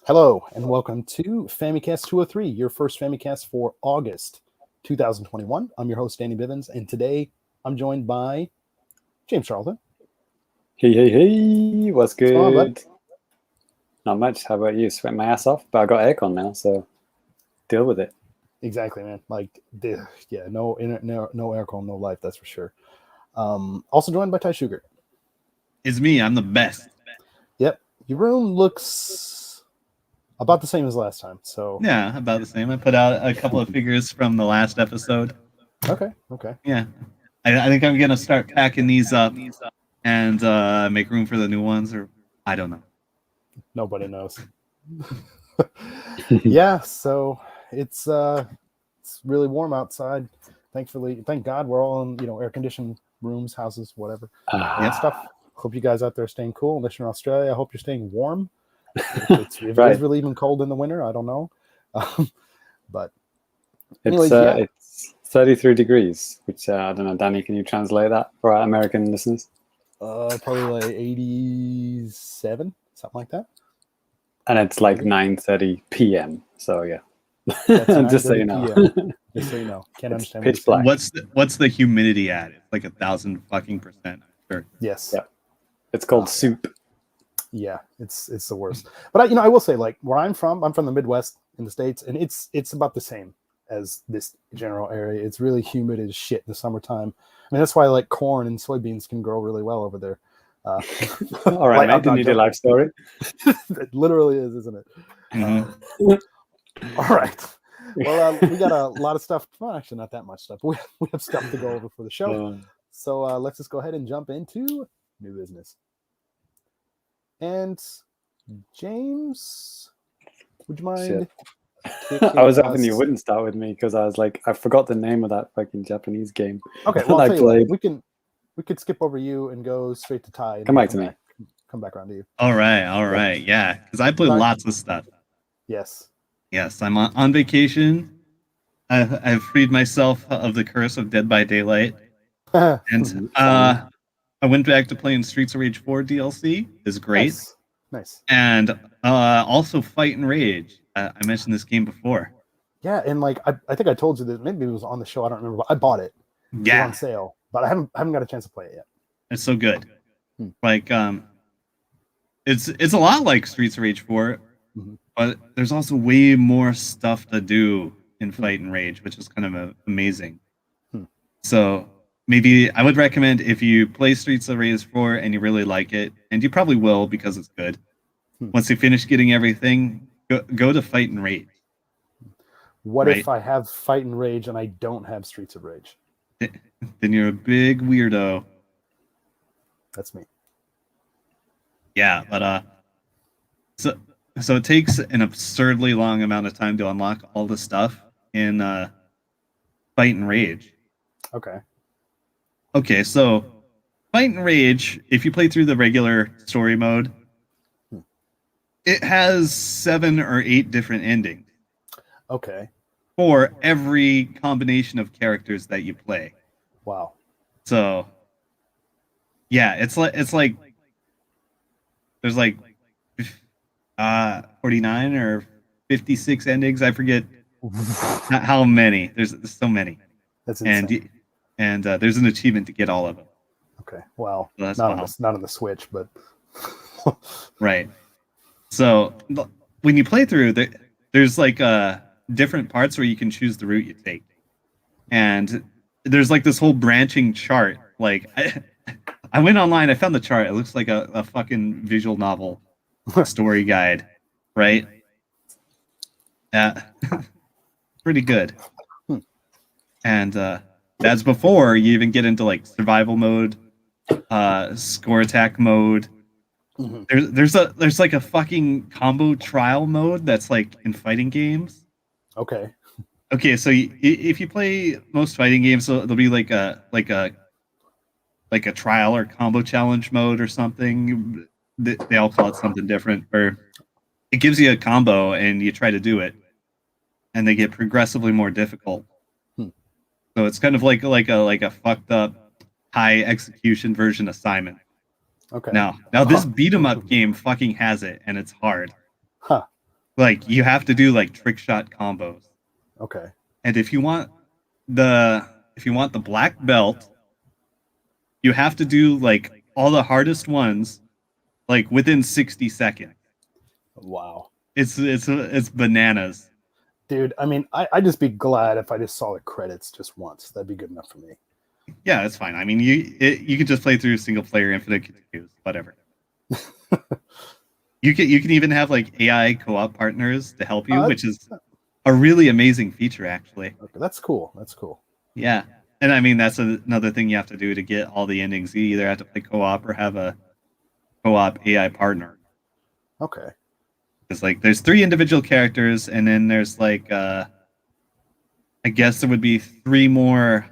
Hello, and welcome to Famicast 203, your first Famicast for August 2021. I'm your host, Danny Bivens, and today I'm joined by James Charlton. Hey, what's good? What's going on, bud? Not much. How about you? Sweating my ass off, but I got aircon now, so deal with it. Exactly, man. No aircon, no life, that's for sure. Also joined by Ty Sugar. It's me. I'm the best. Yep. Your room looks about the same as last time, so... Yeah, about the same. I put out a couple of figures from the last episode. Okay. Yeah. I think I'm going to start packing these up and make room for the new ones, or I don't know. Nobody knows. Yeah, so it's really warm outside. Thank God we're all in air-conditioned rooms, houses, whatever, and stuff. Hope you guys out there are staying cool. Unless you're in Australia, I hope you're staying warm. If it is really even cold in the winter, I don't know. But anyways, it's 33 degrees, which I don't know. Danny, can you translate that for our American listeners? Probably like 87, something like that. And it's like 9:30 p.m. So yeah, just so you know. Just so you know, can't understand. Pitch black. What's the humidity at? It's like 1,000 fucking %. Sure. Yes. Yeah. It's called soup. Yeah, it's the worst. But I will say, like, where I'm from the Midwest in the States, and it's about the same as this general area. It's really humid as shit in the summertime. I mean, that's why like corn and soybeans can grow really well over there. All right, mate. Do you need a life story? It literally is, isn't it? Mm-hmm. All right. Well, we got a lot of stuff. Well, actually, not that much stuff. We have stuff to go over for the show. So let's just go ahead and jump into new business. And James, would you mind? I was hoping you wouldn't start with me because I was like, I forgot the name of that fucking Japanese game. Okay, well, I'll tell you what, we could skip over you and go straight to Ty. Come back to me. Come back around to you. All right. Yeah, because I play lots of stuff. Yes, I'm on vacation. I've freed myself of the curse of Dead by Daylight, and I went back to playing Streets of Rage 4 DLC. It's great. Nice. And also Fight and Rage. I mentioned this game before. Yeah, and like I think I told you that maybe it was on the show. I don't remember. But I bought it. Yeah, it was on sale, but I haven't got a chance to play it yet. It's so good. Like it's a lot like Streets of Rage 4, but there's also way more stuff to do in Fight and Rage, which is kind of amazing. So maybe I would recommend if you play Streets of Rage 4 and you really like it, and you probably will because it's good. Once you finish getting everything, go to Fight and Rage. What if I have Fight and Rage and I don't have Streets of Rage? Then you're a big weirdo. That's me. Yeah, but so it takes an absurdly long amount of time to unlock all the stuff in Fight and Rage. Okay, so Fight and Rage, if you play through the regular story mode, it has 7 or 8 different endings. Okay. For every combination of characters that you play. Wow. So yeah, it's like there's like 49 or 56 endings. I forget how many. There's so many. That's insane. And there's an achievement to get all of them. Okay. Well, so not on the Switch, but right. So when you play through, there's like different parts where you can choose the route you take, and there's like this whole branching chart. Like I went online, I found the chart. It looks like a fucking visual novel story guide, right? Pretty good. And that's before you even get into like survival mode, score attack mode. There's like a fucking combo trial mode that's like in fighting games. Okay, so if you play most fighting games, so there'll be like a trial or combo challenge mode or something. They all call it something different. Or it gives you a combo and you try to do it, and they get progressively more difficult. So it's kind of like a fucked up high execution version of Simon. Okay. Now this beat 'em up game fucking has it, and it's hard. Huh. like you have to do like trick shot combos. Okay. And if you want the black belt, you have to do like all the hardest ones like within 60 seconds. Wow. It's bananas. Dude, I mean, I'd just be glad if I just saw the credits just once. That'd be good enough for me. Yeah, it's fine. I mean, you could just play through single player infinite continues, whatever. You can even have like AI co-op partners to help you, which is a really amazing feature, actually. Okay, that's cool. That's cool. Yeah, and I mean that's another thing you have to do to get all the endings. You either have to play co-op or have a co-op AI partner. Okay. It's like there's 3 individual characters, and then there's like I guess there would be 3 more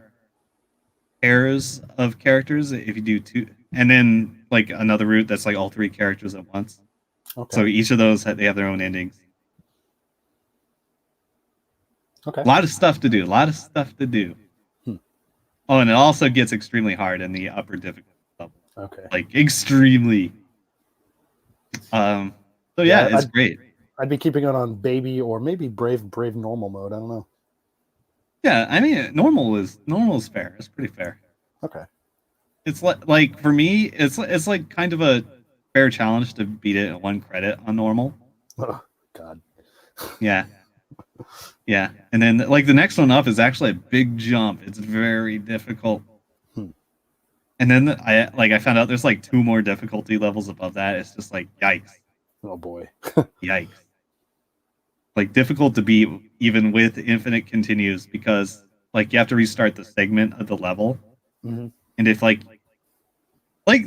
pairs of characters if you do 2, and then like another route that's like all 3 characters at once. Okay. So each of those they have their own endings. Okay. A lot of stuff to do. Oh, and it also gets extremely hard in the upper difficulty level. Okay. Like extremely. So yeah, it's great. I'd be keeping it on baby or maybe brave normal mode. I don't know. Yeah, I mean normal is fair. It's pretty fair. Okay. It's like for me, it's like kind of a fair challenge to beat it at 1 credit on normal. Oh God. Yeah. Yeah. And then like the next one up is actually a big jump. It's very difficult. And then I found out there's like 2 more difficulty levels above that. It's just like yikes. Oh boy. Yikes. Like difficult to beat even with infinite continues because like you have to restart the segment of the level. Mm-hmm. And if like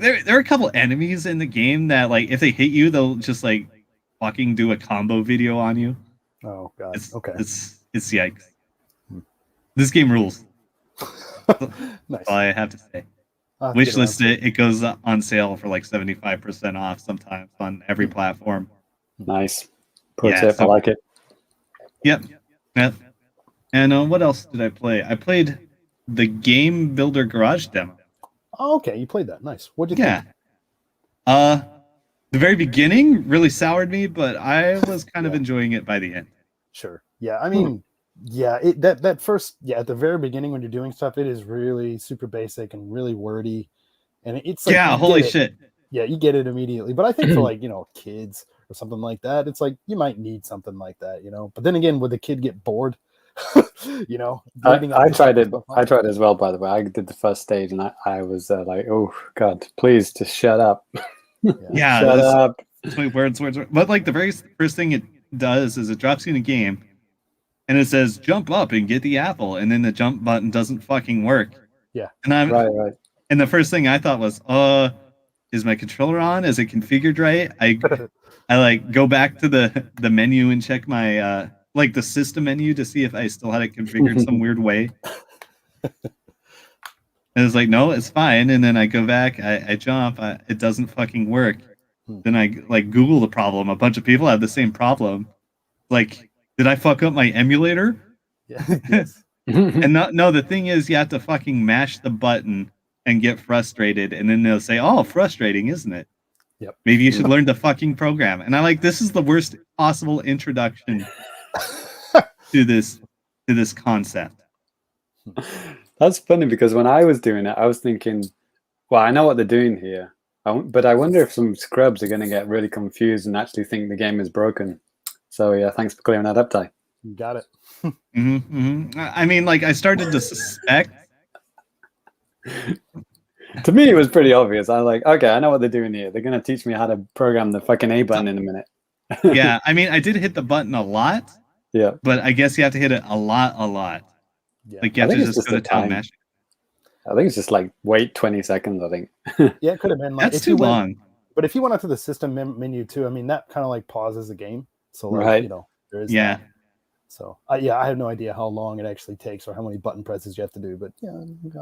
there are a couple enemies in the game that like if they hit you, they'll just like fucking do a combo video on you. Oh God. It's yikes. This game rules. Nice. All I have to say. Wishlist it goes on sale for like 75% off sometimes on every platform. Nice. Pro tip, I like it. Yep. And what else did I play? I played the Game Builder Garage demo. Oh, okay, you played that. Nice. What'd you think? The very beginning really soured me, but I was kind of enjoying it by the end. Sure. Yeah, I mean, that first, at the very beginning when you're doing stuff, it is really super basic and really wordy, and it's like, holy shit. Yeah, you get it immediately. But I think for like kids or something like that, it's like you might need something like that, But then again, would the kid get bored? I tried it. I tried it as well. By the way, I did the first stage, and I was like, "Oh God, please just shut up." Yeah, shut up. Words. But like the very first thing it does is it drops you in a game, and it says jump up and get the apple, and then the jump button doesn't fucking work. Yeah, and I'm right. And the first thing I thought was, is my controller on? Is it configured right? I like go back to the menu and check my like the system menu to see if I still had it configured some weird way. And it's like, no, it's fine. And then I go back, I jump, it doesn't fucking work. Then I like Google the problem. A bunch of people have the same problem. Like, did I fuck up my emulator? Yeah. Yes. And no, the thing is you have to fucking mash the button and get frustrated, and then they'll say, "Oh, frustrating, isn't it? Yep. Maybe you should learn to fucking program." And I like, this is the worst possible introduction to this concept. That's funny because when I was doing it, I was thinking, well, I know what they're doing here, but I wonder if some scrubs are going to get really confused and actually think the game is broken. So yeah, thanks for clearing that up, Ty. You got it. I mean, like, I started to suspect. To me, it was pretty obvious. I was like, okay, I know what they're doing here. They're going to teach me how to program the fucking A button in a minute. Yeah, I mean, I did hit the button a lot. Yeah. But I guess you have to hit it a lot. Yeah. Like, you have to just go to town mash. I think it's just like, wait 20 seconds, I think. Yeah, it could have been. Like, That's too long. But if you went up to the system menu too, I mean, that kind of like pauses the game. So, like, right. there is that. So, I have no idea how long it actually takes or how many button presses you have to do. But yeah,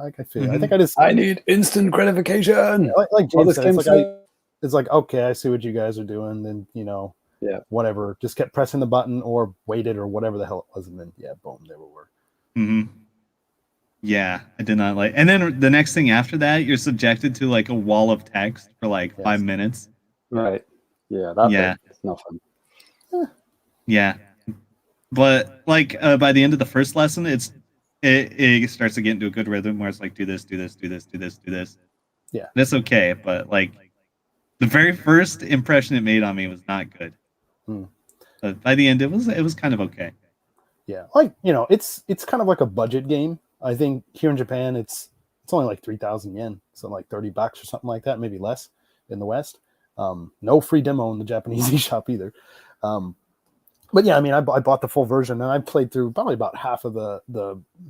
I feel. I think I need instant gratification. Like James said, it's like, okay, I see what you guys are doing. Then whatever. Just kept pressing the button or waited or whatever the hell it was, and then boom, there we were. Mm-hmm. Yeah, I did not like. And then the next thing after that, you're subjected to like a wall of text for like 5 minutes. Right. Yeah. It's not fun. Yeah, but like by the end of the first lesson, it starts to get into a good rhythm where it's like do this, do this, do this, do this, do this. Yeah. That's okay, but like the very first impression it made on me was not good. But by the end, it was kind of okay. Yeah, like it's kind of like a budget game. I think here in Japan, it's only like 3,000 yen, so like $30 or something like that, maybe less in the West. No free demo in the Japanese eShop either. But yeah, I mean, I bought the full version and I played through probably about half of the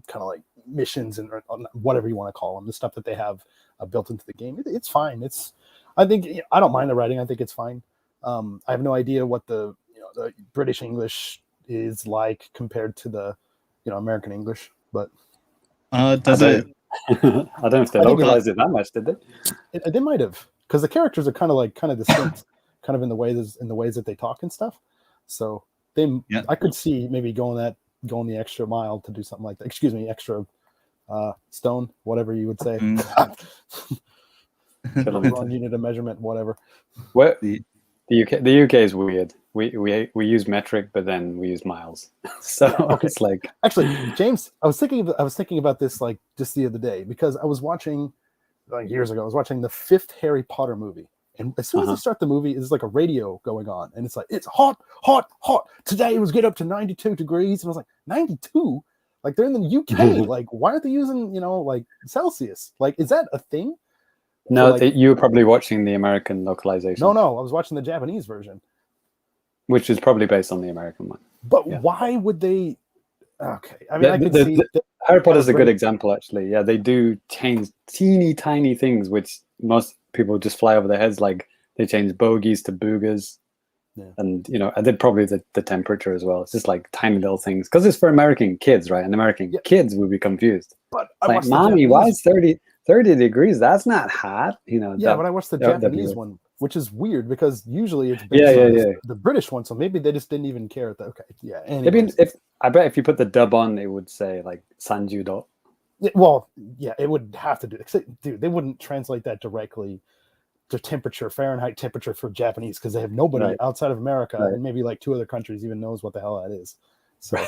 kind of like missions and whatever you want to call them, the stuff that they have built into the game. It's fine. I think I don't mind the writing. I think it's fine. I have no idea what the British English is like compared to the American English, but does it? I don't know if they localized it that much, did they? They might have, because the characters are kind of distinct, kind of in the ways that they talk and stuff. So I could see maybe going the extra mile to do something like that. Excuse me, extra stone, whatever you would say. Wrong unit of measurement, whatever. What the UK is weird. We use metric, but then we use miles. So okay. It's like, actually, James, I was thinking about this like just the other day, because I was watching like years ago. I was watching the 5th Harry Potter movie, and as soon as they start the movie, there's like a radio going on, and it's like, it's hot, hot, hot. Today it was get up to 92 degrees, and I was like, 92? Like, they're in the UK. Like, why aren't they using like Celsius? Like, is that a thing? No, like, you were probably watching the American localization. No, I was watching the Japanese version, which is probably based on the American one. But why would they? Okay, I mean, I could see Harry Potter is a good example, actually. Yeah, they do change teeny tiny things, which most people just fly over their heads. Like they change bogeys to boogers, and I did probably the temperature as well. It's just like tiny little things, because it's for American kids, right? And American kids would be confused. But like, mommy, why is 30 degrees? That's not hot. But I watched the Japanese one, which is weird, because usually it's based on the British one, so maybe they just didn't even care. Okay, yeah. Maybe I bet if you put the dub on, it would say like Sanjudo. Well, yeah, it would have to do. Dude, they wouldn't translate that directly to temperature, Fahrenheit temperature for Japanese, because they have nobody outside of America and maybe like 2 other countries even knows what the hell that is. So,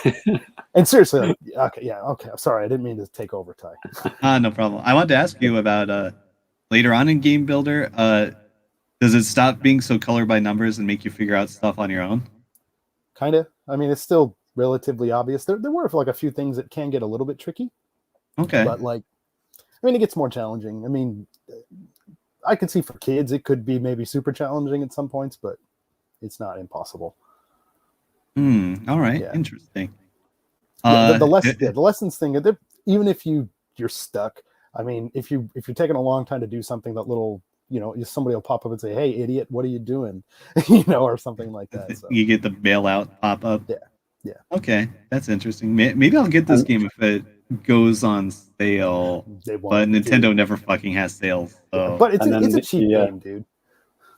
and seriously, okay. I'm sorry, I didn't mean to take over, Ty. No problem. I wanted to ask you about later on in Game Builder. Does it stop being so colored by numbers and make you figure out stuff on your own? Kind of. I mean, it's still relatively obvious. There were like a few things that can get a little bit tricky. Okay. But like, I mean, it gets more challenging. I mean, I can see for kids it could be maybe super challenging at some points, but it's not impossible. All right. Yeah. Interesting. The lessons thing, even if you're stuck, I mean, if you're taking a long time to do something, that little, somebody will pop up and say, "Hey, idiot, what are you doing?" Or something like that. So. You get the bailout pop up. Yeah. Okay, that's interesting. Maybe I'll get this game if it goes on sale. But Nintendo never fucking has sales. So. But it's a cheap game, dude.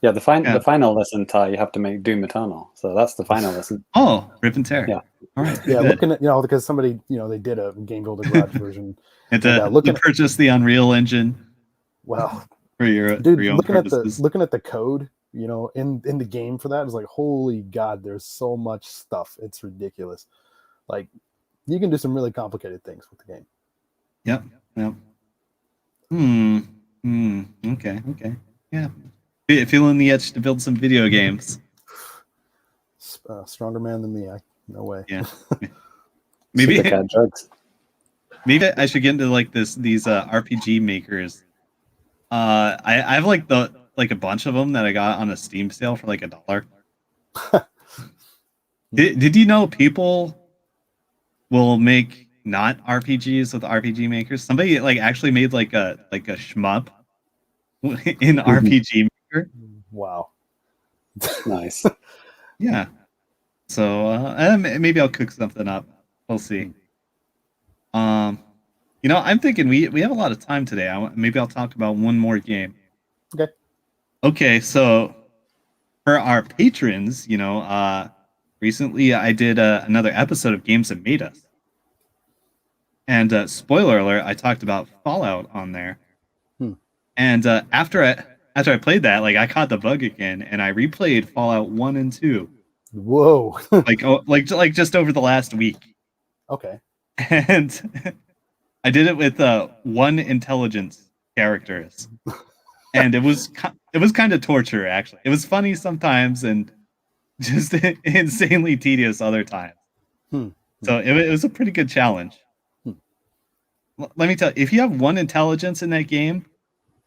Yeah, the final lesson, Ty, you have to make Doom Eternal. So that's the final lesson. Oh, rip and tear. Yeah. All right. Yeah, looking at because somebody they did a Game Builder Garage version. And to purchase the Unreal Engine. Well, for your own purposes. Looking at the code, in the game for that is like, holy God, there's so much stuff. It's ridiculous. Like, you can do some really complicated things with the game. Yep. Okay. Yeah. Feeling the itch to build some video games. Stronger man than me. No way. Yeah. Maybe I should get into like these RPG makers. I have like a bunch of them that I got on a Steam sale for like $1. Did you know people will make not RPGs with RPG makers? Somebody like actually made like a shmup in RPG maker. Wow. Nice. Yeah. So maybe I'll cook something up. We'll see. I'm thinking we have a lot of time today. Maybe I'll talk about one more game. Okay. So for our patrons, recently I did another episode of Games That Made Us. And spoiler alert, I talked about Fallout on there. And after I played that, like, I caught the bug again, and I replayed Fallout 1 and 2. Whoa. like just over the last week. Okay. And I did it with one intelligence characters, and it was kind of torture. Actually, it was funny sometimes and just insanely tedious other times. So it was a pretty good challenge. Let me tell you, if you have one intelligence in that game,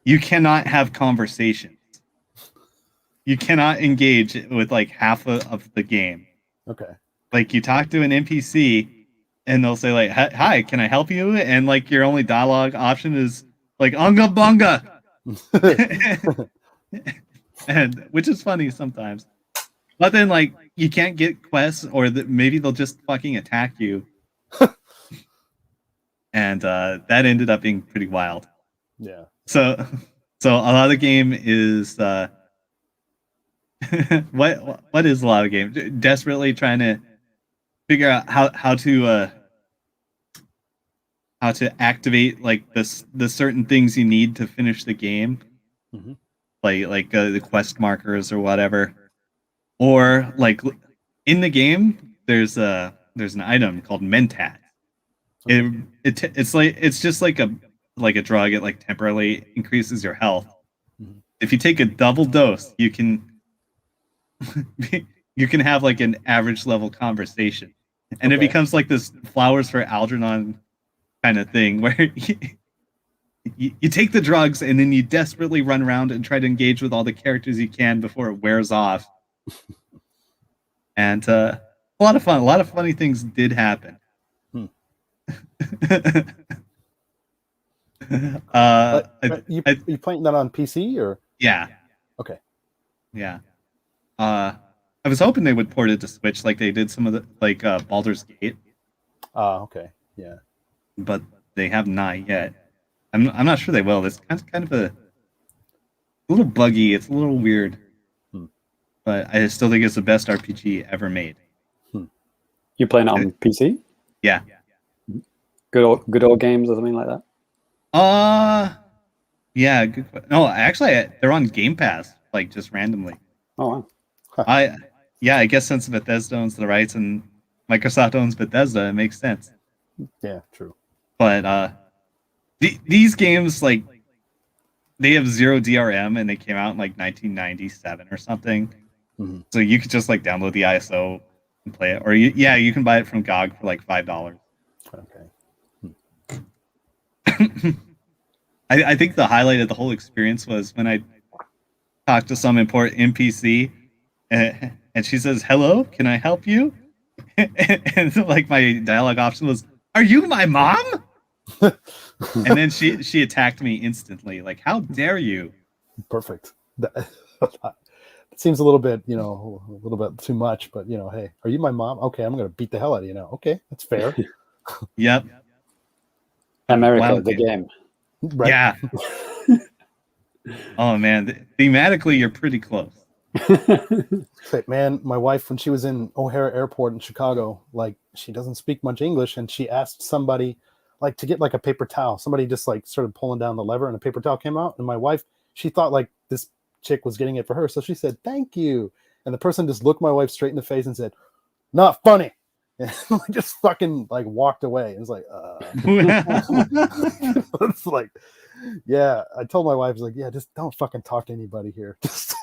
you cannot have conversations. You cannot engage with like half of the game. Okay. Like you talk to an NPC and they'll say like, "Hi, can I help you?" And like your only dialogue option is like "Unga bunga," and which is funny sometimes. But then like you can't get quests, or maybe they'll just fucking attack you. And that ended up being pretty wild. Yeah. So a lot of the game is what is a lot of the game? Desperately trying to figure out how to activate like the certain things you need to finish the game, like the quest markers or whatever, or like in the game there's an item called Mentat. It's just like a drug. It like temporarily increases your health. If you take a double dose, you can have like an average level conversation, and it becomes like this Flowers for Algernon kind of thing where you take the drugs and then you desperately run around and try to engage with all the characters you can before it wears off. And a lot of fun. A lot of funny things did happen. You playing that on PC or? Yeah. Okay. Yeah. I was hoping they would port it to Switch like they did some of the like Baldur's Gate. Okay. Yeah. But they have not yet. I'm not sure they will. It's kind of a little buggy. It's a little weird. But I still think it's the best RPG ever made. You playing it on PC? Yeah. Good old games or something like that? Yeah, good. No, actually they're on Game Pass, like just randomly. Oh wow. I guess since Bethesda owns the rights and Microsoft owns Bethesda, it makes sense. Yeah, true. But these games, like, they have 0 DRM and they came out in like 1997 or something. So you could just like download the ISO and play it, or you can buy it from GOG for like $5. Okay. I think the highlight of the whole experience was when I talked to some important NPC and she says, "Hello, can I help you?" and like my dialogue option was, "Are you my mom?" And then she attacked me instantly. Like, how dare you? Perfect. That seems a little bit, a little bit too much, but hey, are you my mom? Okay, I'm gonna beat the hell out of you now. Okay, that's fair. Yep. America, the game. Right. Yeah. Oh man, thematically you're pretty close. Man, my wife, when she was in O'Hare Airport in Chicago, like, she doesn't speak much English, and she asked somebody like to get like a paper towel. Somebody just like started pulling down the lever and a paper towel came out, and my wife, she thought like this chick was getting it for her, so she said thank you, and the person just looked my wife straight in the face and said, "Not funny," and just fucking like walked away. It was like it's like, yeah, I told my wife, I was like, yeah, just don't fucking talk to anybody here. Just,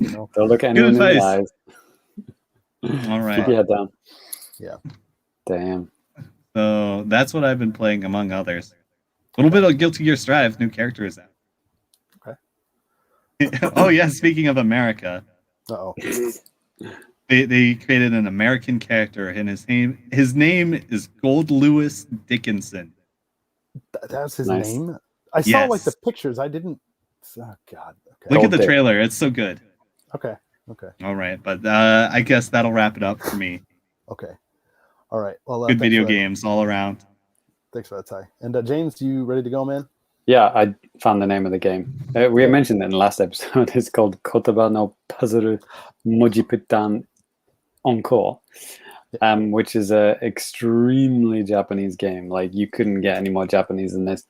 don't look at anyone in the eyes. All right, keep your head down. Yeah. Damn. So that's what I've been playing, among others. A little bit of Guilty Gear Strive. New character is out. Okay. Oh yeah, speaking of America. Uh-oh. They created an American character, and his name is Gold Lewis Dickinson. That's his Nice. name? I saw like the pictures. I didn't. Oh God. Okay. Look at the trailer. It's so good. Okay. All right, but I guess that'll wrap it up for me. Okay. All right. Well, good video games all around. Thanks for that, Ty. And James, you ready to go, man? Yeah, I found the name of the game. We mentioned it in the last episode. It's called Kotoba no Puzzle Mojiputan Encore, which is a extremely Japanese game. Like, you couldn't get any more Japanese than this.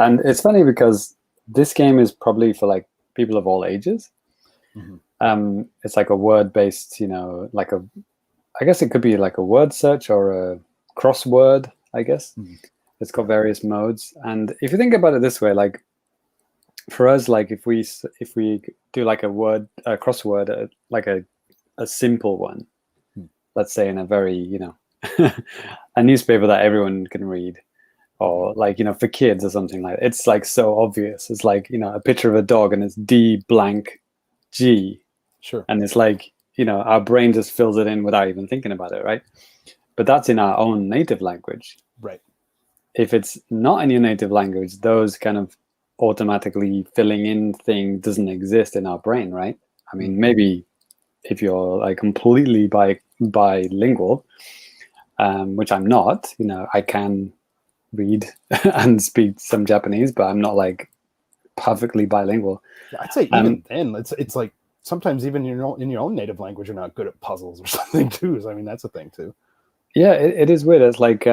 And it's funny because this game is probably for like people of all ages. It's like a word-based, like I guess it could be like a word search or a crossword, I guess. It's got various modes. And if you think about it this way, like for us, like if we do like a crossword, like a simple one, let's say in a very, a newspaper that everyone can read, or like, for kids or something like that. It's like so obvious. It's like, a picture of a dog and it's D blank G. Sure. And it's like, our brain just fills it in without even thinking about it, right? But that's in our own native language. Right. If it's not in your native language, those kind of automatically filling in thing doesn't exist in our brain, right? I mean, maybe if you're like completely bilingual, which I'm not, I can read and speak some Japanese, but I'm not like perfectly bilingual. Yeah, I'd say even then, it's like sometimes even in your own native language, you're not good at puzzles or something too. So, I mean, that's a thing too. Yeah, it is weird. It's like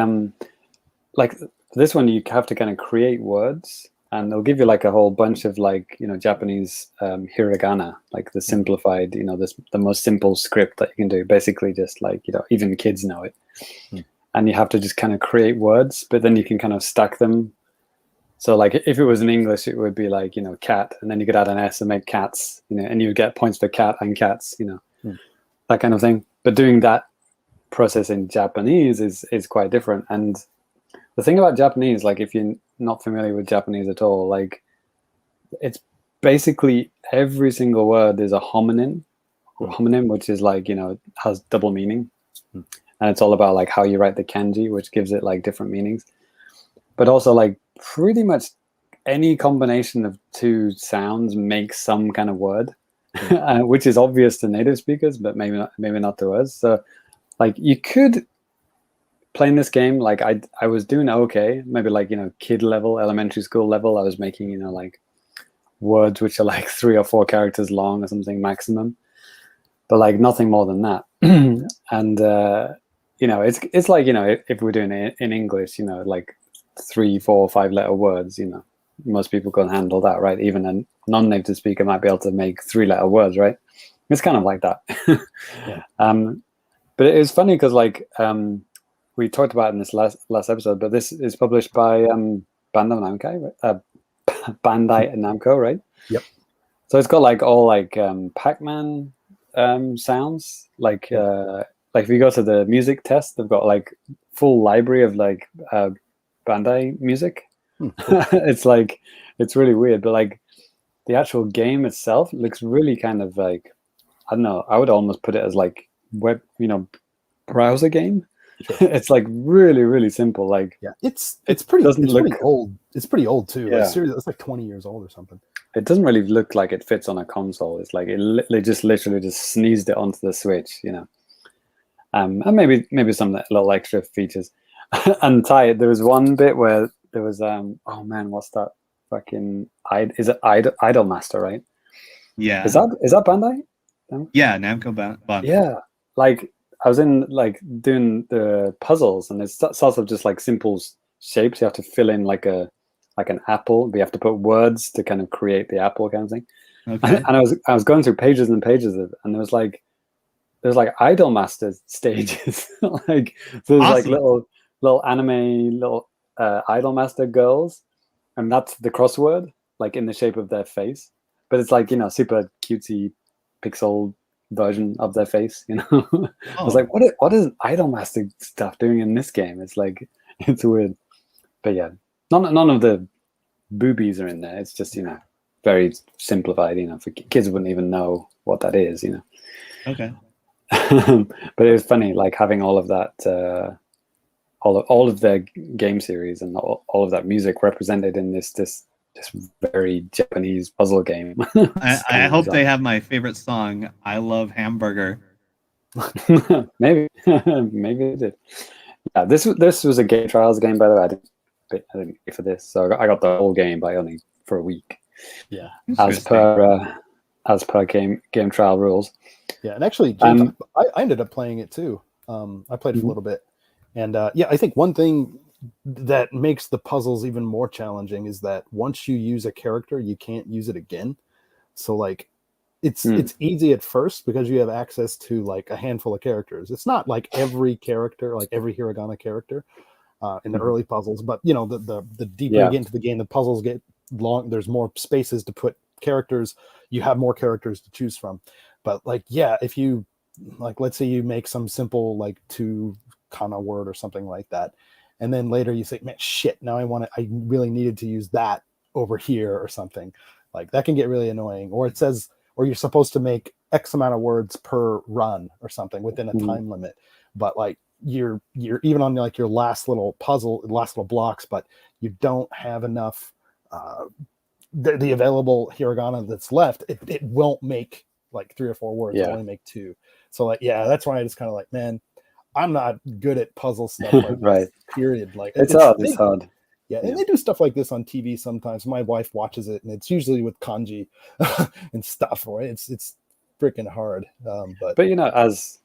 this one, you have to kind of create words, and they'll give you like a whole bunch of like, Japanese hiragana, like the simplified, the most simple script that you can do. Basically just like, even kids know it. And you have to just kind of create words, but then you can kind of stack them. So like if it was in English, it would be like, cat, and then you could add an S and make cats, and you would get points for cat and cats, that kind of thing. But doing that process in Japanese is quite different. And the thing about Japanese, like if you're not familiar with Japanese at all, like it's basically every single word is a homonym, which is like, has double meaning. And it's all about like how you write the kanji, which gives it like different meanings. But also like pretty much any combination of two sounds makes some kind of word, which is obvious to native speakers, but maybe not to us. So like you could playing this game, like I was doing okay, maybe like, kid level, elementary school level. I was making, like words which are like 3 or 4 characters long or something maximum, but like nothing more than that. And it's like, if we're doing it in English, like 3, 4, 5 letter words, most people can handle that, right? Even a non-native speaker might be able to make 3 letter words, right? It's kind of like that. But it was funny because like we talked about in this last episode, but this is published by Bandai Namco, right? Yep. So it's got like all like Pac-Man sounds, like if you go to the music test, they've got like full library of like Bandai music. It's like, it's really weird, but like the actual game itself looks really kind of like, I don't know, I would almost put it as like web, browser game. Sure. It's like really, really simple. Like it's pretty old. It's pretty old too. Yeah. Like, seriously, it's like 20 years old or something. It doesn't really look like it fits on a console. It's like they just literally just sneezed it onto the Switch, and maybe some little extra features. And Ty, there was one bit where there was oh man, what's that fucking is it Idolmaster, right? Yeah. Is that Bandai? Yeah, Namco Bandai. Yeah, like I was in like doing the puzzles, and it's sort of just like simple shapes. You have to fill in like an apple, but you have to put words to kind of create the apple kind of thing. Okay. And I was going through pages and pages of it, and there's like Idolmaster stages. Like there's awesome. Like little anime Idolmaster girls, and that's the crossword, like in the shape of their face. But it's like, super cutesy pixel version of their face, I was like, what is Idolmaster stuff doing in this game? It's like, it's weird. But yeah, none of the boobies are in there. It's just, very simplified, for kids wouldn't even know what that is, Okay. But it was funny, like having all of that, all of their game series and all of that music represented in this very Japanese puzzle game. I hope they have my favorite song, I Love Hamburger. Maybe they did. Yeah, this was a game trials game, by the way. I didn't pay for this, so I got the whole game, but only for a week. Yeah, as per game trial rules. Yeah, and actually, James, I ended up playing it too. I played it for a little bit, and I think one thing that makes the puzzles even more challenging is that once you use a character, you can't use it again. So like it's easy at first because you have access to like a handful of characters. It's not like every character, like every hiragana character in the early puzzles, but you know, the deeper you get into the game, the puzzles get long. There's more spaces to put characters. You have more characters to choose from. But like, yeah, if you like, let's say you make some simple like 2 kana word or something like that, and then later you say, man, shit, now I really needed to use that over here or something. Like that can get really annoying. Or it says, or you're supposed to make X amount of words per run or something within a time limit. But like you're even on like your last little puzzle, last little blocks, but you don't have enough the available hiragana that's left, it won't make like 3 or 4 words. It'll only make 2. So like, yeah, that's why I just kind of like, man, I'm not good at puzzle stuff like right. this, period. Like it's hard. It's hard. Yeah, and they do stuff like this on TV sometimes. My wife watches it, and it's usually with kanji and stuff. Right? It's freaking hard. But you know, as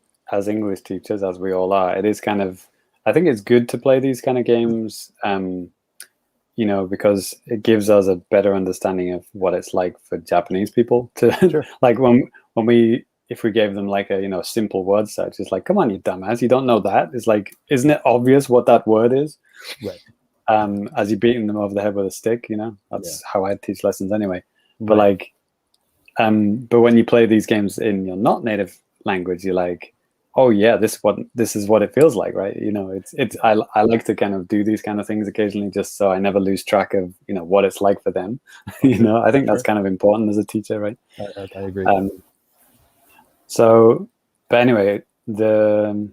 English teachers, as we all are, it is kind of. I think it's good to play these kind of games. You know, because it gives us a better understanding of what it's like for Japanese people to like when we. If we gave them like a, you know, simple word search, it's like, come on, you dumbass, you don't know that. It's like, isn't it obvious what that word is? Right. As you're beating them over the head with a stick, you know, that's how I teach lessons anyway. But like, but when you play these games in your not native language, you're like, oh yeah, this is what it feels like, right? You know, I like to kind of do these kind of things occasionally, just so I never lose track of, you know, what it's like for them. You know, I think that's kind of important as a teacher, right? I agree. So, but anyway, the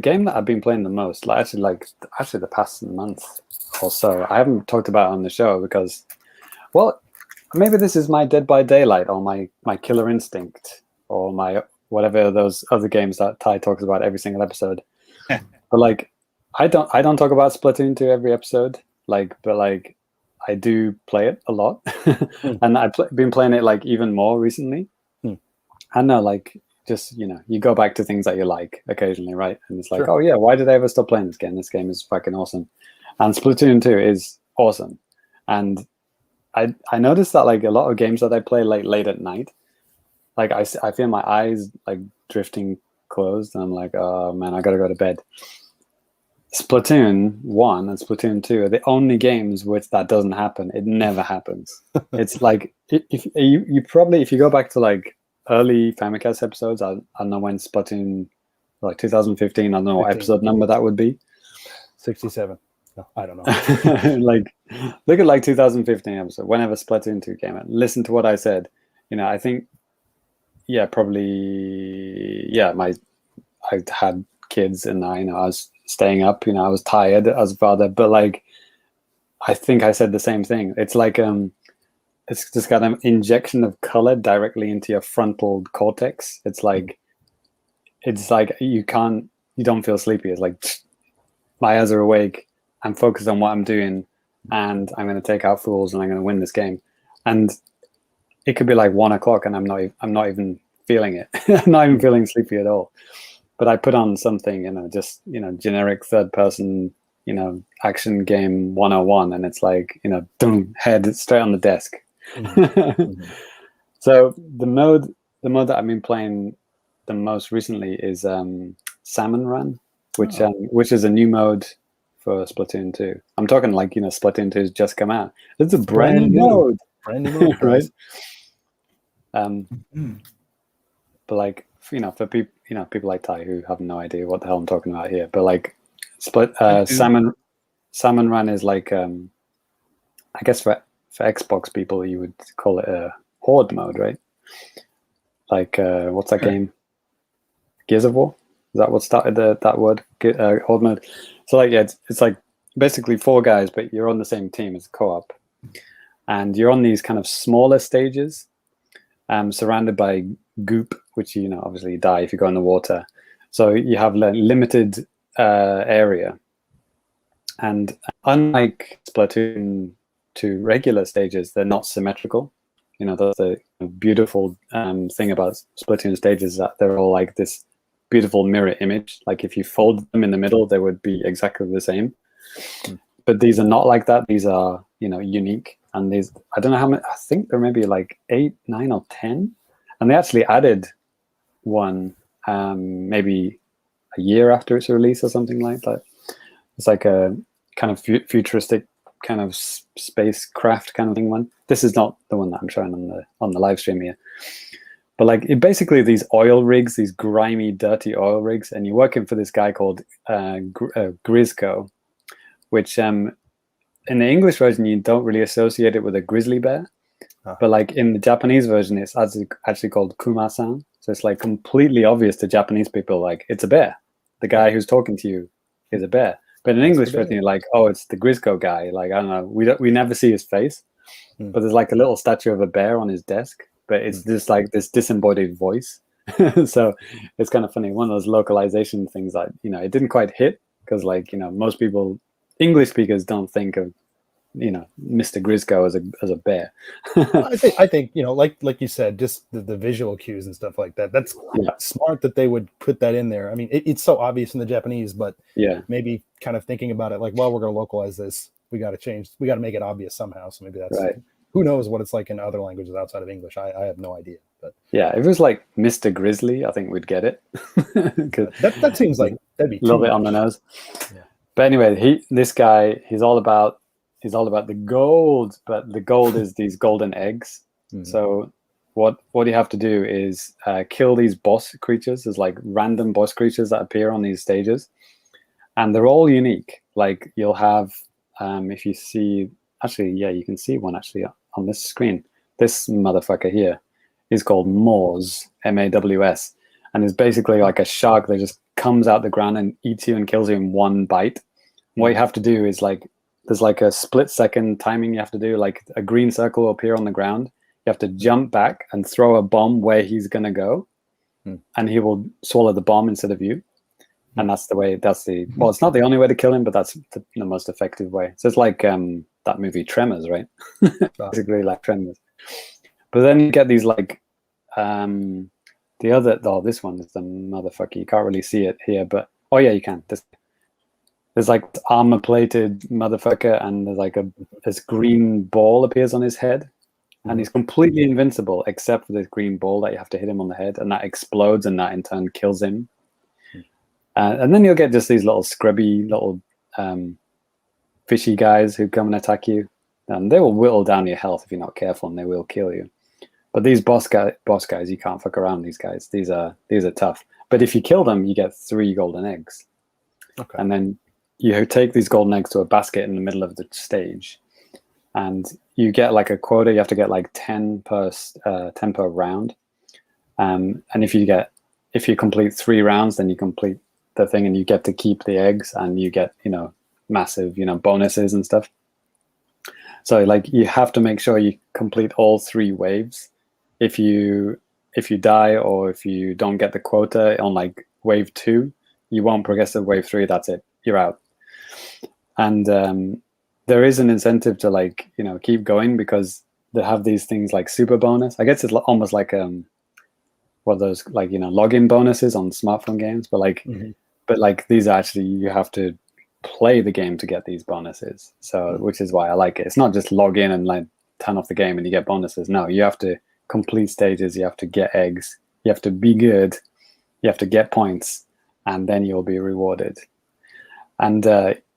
game that I've been playing the most, actually the past month or so, I haven't talked about on the show because, well, maybe this is my Dead by Daylight or my Killer Instinct or my whatever those other games that Ty talks about every single episode. But like, I don't talk about Splatoon 2 every episode. But I do play it a lot, and I've been playing it like even more recently. I know, like, just, you know, you go back to things that you like occasionally, right? And it's like, oh yeah, why did I ever stop playing this game? This game is fucking awesome. And Splatoon 2 is awesome. And I noticed that like a lot of games that I play like late at night, like I feel my eyes like drifting closed, and I'm like, oh man, I gotta go to bed. Splatoon 1 and Splatoon 2 are the only games which that doesn't happen. It never happens. It's like, if you go back to like early Famicast episodes, I don't know when Splatoon, like 2015, I don't know what episode number that would be. 67. No, I don't know. Like, look at like 2015 episode, whenever Splatoon 2 came out. Listen to what I said. You know, I think, probably, I had kids, and I was staying up, you know, I was tired as a father, but like, I think I said the same thing. It's like, it's just got an injection of color directly into your frontal cortex. It's like you don't feel sleepy. It's like my eyes are awake. I'm focused on what I'm doing, and I'm going to take out fools, and I'm going to win this game. And it could be like 1 o'clock, and I'm not even feeling it. I'm not even feeling sleepy at all. But I put on something, you know, just, you know, generic third person, you know, action game 101, and it's like, you know, boom, head straight on the desk. So the mode that I've been playing the most recently is Salmon Run, which is a new mode for Splatoon 2. I'm talking like, you know, Splatoon 2 has just come out. It's a brand new mode, right? But like, you know, for people, you know, people like Ty who have no idea what the hell I'm talking about here, but like Salmon Run is like, I guess for Xbox people, you would call it a horde mode, right? Like, what's that game? Gears of War? Is that what started that word? Horde mode. So like, yeah, it's like basically 4 guys, but you're on the same team as co-op, and you're on these kind of smaller stages, surrounded by goop, which, you know, obviously you die if you go in the water. So you have a limited area, and unlike Splatoon 2 regular stages, they're not symmetrical. You know, that's the beautiful thing about Splatoon stages, is that they're all like this beautiful mirror image. Like if you fold them in the middle, they would be exactly the same. But these are not like that. These are, you know, unique, and these, I don't know how many, I think there may be like 8, 9, or 10, and they actually added one maybe a year after its release or something like that. It's like a kind of futuristic kind of spacecraft kind of thing one. This is not the one that I'm showing on the live stream here, but like basically these oil rigs, these grimy, dirty oil rigs, and you're working for this guy called Grisco, which in the English version you don't really associate it with a grizzly bear, but like in the Japanese version it's actually called Kuma-san. So it's like completely obvious to Japanese people, like it's a bear. The guy who's talking to you is a bear. But in English version, you're like, oh, it's the Grisco guy. Like, I don't know, we never see his face, but there's like a little statue of a bear on his desk, but it's just like this disembodied voice. So it's kind of funny. One of those localization things that, you know, it didn't quite hit because, like, you know, most people, English speakers, don't think of, you know, Mr. Grisco as a bear. I think you know, like you said, just the visual cues and stuff like that. That's smart that they would put that in there. I mean, it's so obvious in the Japanese, but maybe kind of thinking about it like, well, we're going to localize this. We got to make it obvious somehow. So maybe that's right. Who knows what it's like in other languages outside of English. I have no idea. But yeah, if it was like Mr. Grizzly, I think we'd get it. that seems like that'd be a little bit on the nose. Yeah. But anyway, this guy, he's all about the gold, but the gold is these golden eggs. So what you have to do is kill these boss creatures. There's like random boss creatures that appear on these stages, and they're all unique. Like you'll have, if you see, actually, yeah, you can see one actually on this screen. This motherfucker here is called Maws, M-A-W-S, and is basically like a shark that just comes out the ground and eats you and kills you in one bite. What you have to do is like, there's like a split-second timing you have to do. Like a green circle will appear on the ground. You have to jump back and throw a bomb where he's going to go. And he will swallow the bomb instead of you. And that's well, it's not the only way to kill him, but that's the most effective way. So it's like that movie Tremors, right? Basically like Tremors. But then you get these like, this one is the motherfucker. You can't really see it here, but, oh yeah, you can. There's like armor-plated motherfucker, and there's like this green ball appears on his head, and he's completely invincible except for this green ball that you have to hit him on the head, and that explodes, and that in turn kills him. And then you'll get just these little scrubby little fishy guys who come and attack you, and they will whittle down your health if you're not careful, and they will kill you. But these boss guys, you can't fuck around. These guys, these are tough. But if you kill them, you get 3 golden eggs, and then you take these golden eggs to a basket in the middle of the stage, and you get like a quota. You have to get like 10 per round, and if you complete 3 rounds, then you complete the thing, and you get to keep the eggs, and you get, you know, massive, you know, bonuses and stuff. So like you have to make sure you complete all 3 waves. If you die, or if you don't get the quota on like wave 2, you won't progress to wave 3. That's it. You're out. And there is an incentive to, like, you know, keep going, because they have these things like super bonus. I guess it's almost like those, like, you know, login bonuses on smartphone games, but like but like these are actually, you have to play the game to get these bonuses. So which is why I like it. It's not just log in and like turn off the game and you get bonuses. No, you have to complete stages, you have to get eggs, you have to be good, you have to get points, and then you'll be rewarded. And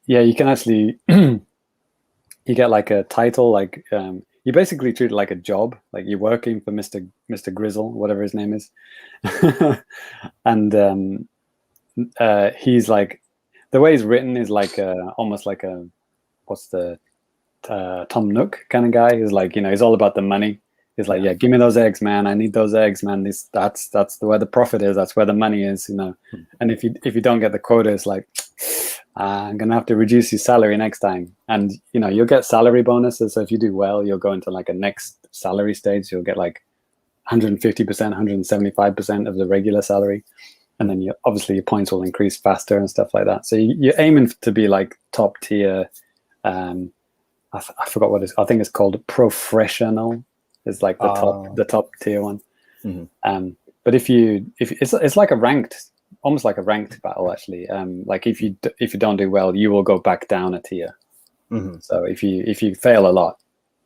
yeah, you can actually you get like a title, like you basically treat it like a job, like you're working for Mr. Grizzle, whatever his name is. And he's like, the way he's written is like almost like a, what's the Tom Nook kind of guy. He's like, you know, he's all about the money. He's like, yeah, give me those eggs, man. I need those eggs, man. That's where the profit is. That's where the money is, you know. And if you don't get the quota, it's like, I'm gonna have to reduce your salary next time. And you know, you'll get salary bonuses. So if you do well, you'll go into like a next salary stage. You'll get like 150%, 175% of the regular salary, and then obviously your points will increase faster and stuff like that. So you're aiming to be like top tier. I forgot what I think it's called. Professional is like the top tier one. But if it's like a ranked, almost like a ranked battle actually. Like if you don't do well, you will go back down a tier. So if you fail a lot,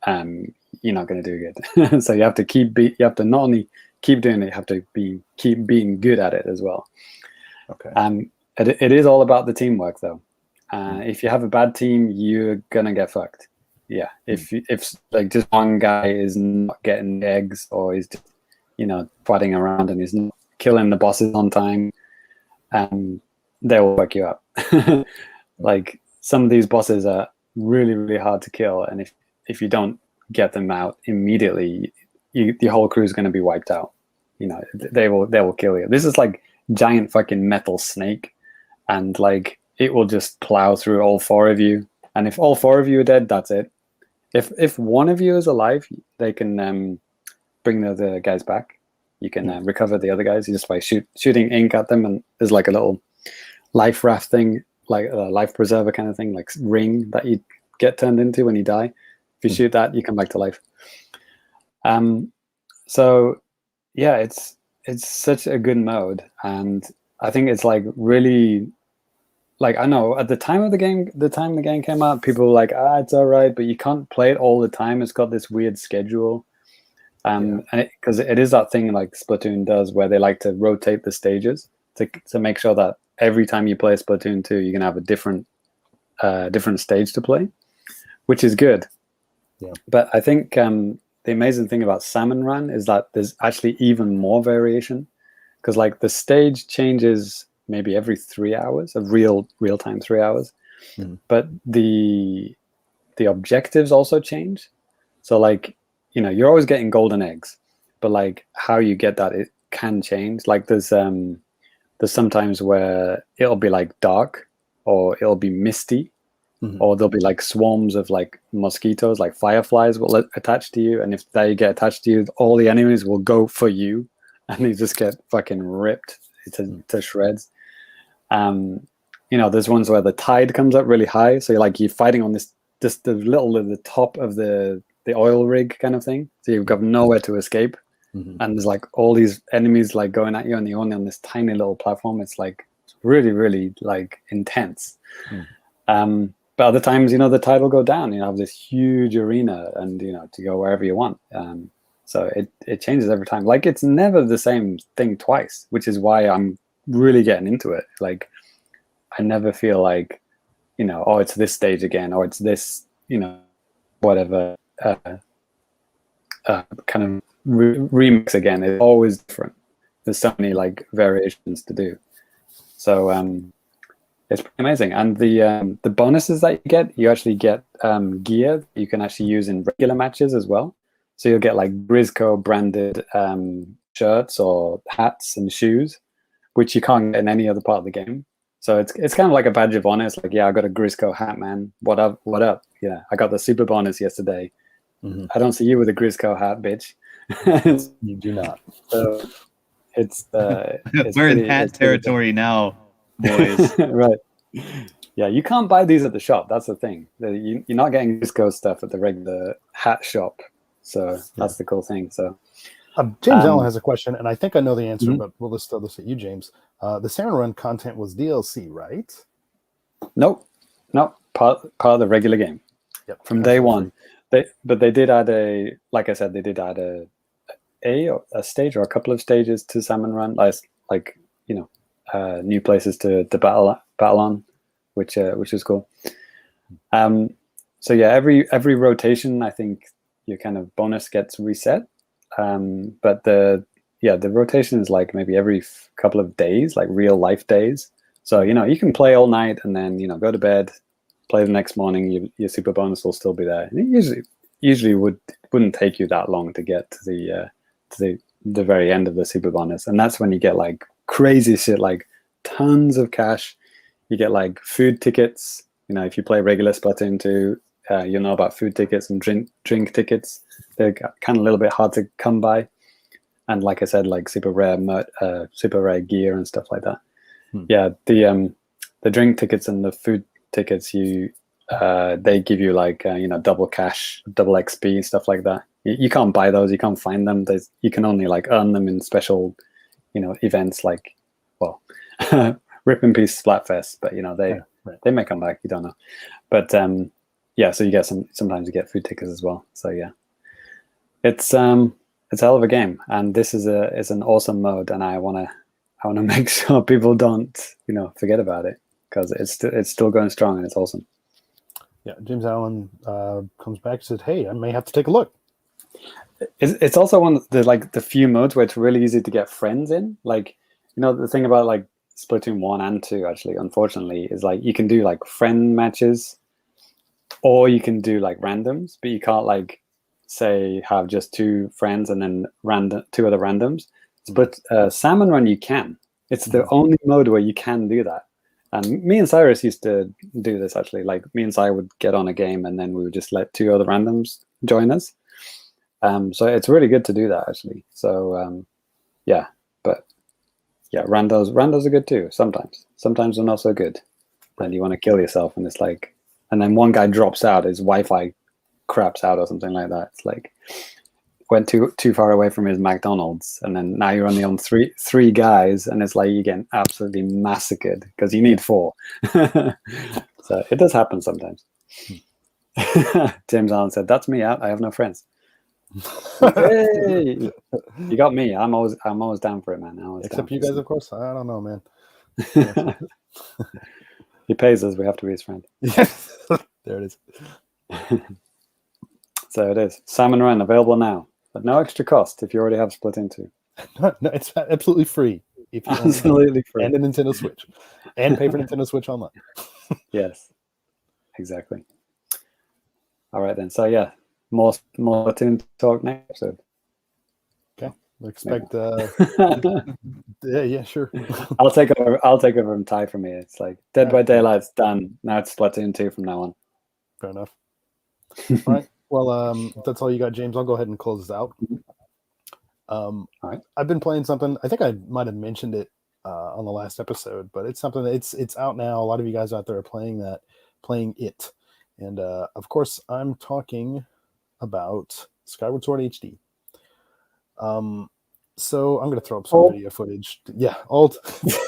you're not going to do good. So you have to you have to not only keep doing it, you have to keep being good at it as well. Okay. It is all about the teamwork, though. If you have a bad team, you're gonna get fucked. Yeah. If like just one guy is not getting eggs, or he's just fighting around and he's not killing the bosses on time, they will fuck you up. Like some of these bosses are really, really hard to kill, and if you don't get them out immediately, the whole crew is going to be wiped out. They will kill you. This is like giant fucking metal snake, and like it will just plow through all 4 of you. And if all 4 of you are dead, that's it. If one of you is alive, they can bring the other guys back. You can recover the other guys just by shooting ink at them, and there's like a little life raft thing, like a life preserver kind of thing, like ring that you get turned into when you die. If you shoot that, you come back to life. So yeah, it's such a good mode, and I think it's like really, like, I know at the time the game came out, people were like, it's all right, but you can't play it all the time. It's got this weird schedule. And because it is that thing like Splatoon does, where they like to rotate the stages to make sure that every time you play Splatoon 2, you're gonna have a different stage to play, which is good. Yeah. But I think the amazing thing about Salmon Run is that there's actually even more variation, because like the stage changes maybe every 3 hours, of real time 3 hours, but the objectives also change. So like, you're always getting golden eggs, but like how you get that, it can change. Like there's sometimes where it'll be like dark, or it'll be misty, or there'll be like swarms of like mosquitoes, like fireflies will attach to you, and if they get attached to you, all the enemies will go for you, and you just get fucking ripped to shreds. There's ones where the tide comes up really high, so you're fighting on this just the top of the oil rig kind of thing, so you've got nowhere to escape, and there's like all these enemies like going at you, and you're only on this tiny little platform. It's like really, really like intense. But other times, the tide will go down. You have this huge arena, and to go wherever you want. So it changes every time. Like it's never the same thing twice, which is why I'm really getting into it. Like I never feel like, it's this stage again, or it's this, whatever kind of remix again. It's always different. There's so many like variations to do. So it's pretty amazing. And the bonuses that you actually get gear that you can actually use in regular matches as well. So you'll get like Briscoe branded shirts or hats and shoes, which you can't get in any other part of the game. So it's kind of like a badge of honor. It's like, yeah, I got a Grisco hat, man. What up? What up? Yeah, I got the super bonus yesterday. I don't see you with a Grisco hat, bitch. You do not. So it's we're in hat territory now, boys. Right. Yeah, you can't buy these at the shop. That's the thing. You're not getting Grisco stuff at the regular hat shop. So that's the cool thing. So James Allen has a question, and I think I know the answer, but we'll just throw this at you, James. The Salmon Run content was DLC, right? Nope. Part of the regular game. Yep. From day one. They did add a stage or a couple of stages to Salmon Run, like new places to battle on, which is cool. So yeah, every rotation, I think your kind of bonus gets reset. But the rotation is like maybe every couple of days, like real life days. So you can play all night and then go to bed, play the next morning. Your super bonus will still be there. And it usually wouldn't take you that long to get to the very end of the super bonus, and that's when you get like crazy shit, like tons of cash. You get like food tickets. If you play regular Splatoon 2, you'll know about food tickets and drink tickets. They're kind of a little bit hard to come by, and like I said, like super rare gear and stuff like that. Yeah, the drink tickets and the food tickets, they give you like double cash, double XP, stuff like that. You can't buy those. You can't find them. You can only like earn them in special events, like, well, Rip in Peace Splatfest. But they may come back. You don't know. But yeah, so you get sometimes you get food tickets as well. So yeah, it's a hell of a game, and this is an awesome mode, and I wanna make sure people don't forget about it, because it's still going strong and it's awesome. Yeah, James Allen comes back and said, "Hey, I may have to take a look." It's also one of the few modes where it's really easy to get friends in. Like, the thing about like Splatoon 1 and 2, actually, unfortunately, is like you can do like friend matches, or you can do like randoms, but you can't like say have just 2 friends and then 2 other randoms. But Salmon Run you can. It's the only mode where you can do that. And me and Cyrus used to do this, actually. Like, me and Cyrus would get on a game and then we would just let 2 other randoms join us. So it's really good to do that, actually. So yeah, but yeah, randos are good too. Sometimes they're not so good, and you want to kill yourself, and it's like, and then one guy drops out, his Wi-Fi craps out or something like that. It's like went too far away from his McDonald's, and then now you're only on three guys, and it's like you're getting absolutely massacred because you need 4. So it does happen sometimes. James Allen said, "That's me out. I have no friends." Hey, you got me. I'm always down for it, man. Except you guys, of course. I don't know, man. He pays us. We have to be his friend. Yes, there it is. So it is. Salmon Run available now, at no extra cost if you already have Splatoon 2. No, it's absolutely free. If you Absolutely free. And a Nintendo Switch. And pay for Nintendo Switch Online. Yes, exactly. All right, then. So, yeah, more Splatoon talk next episode. Okay. Expect... yeah, sure. I'll take over from Ty from here. It's like Dead by Daylight's done. Now it's Splatoon 2 from now on. Fair enough. All right. Well, that's all you got, James. I'll go ahead and close this out. All right. I've been playing something. I think I might have mentioned it on the last episode, but it's something that it's out now. A lot of you guys out there are playing it, and of course, I'm talking about Skyward Sword HD. So I'm going to throw up some video footage. Yeah, old.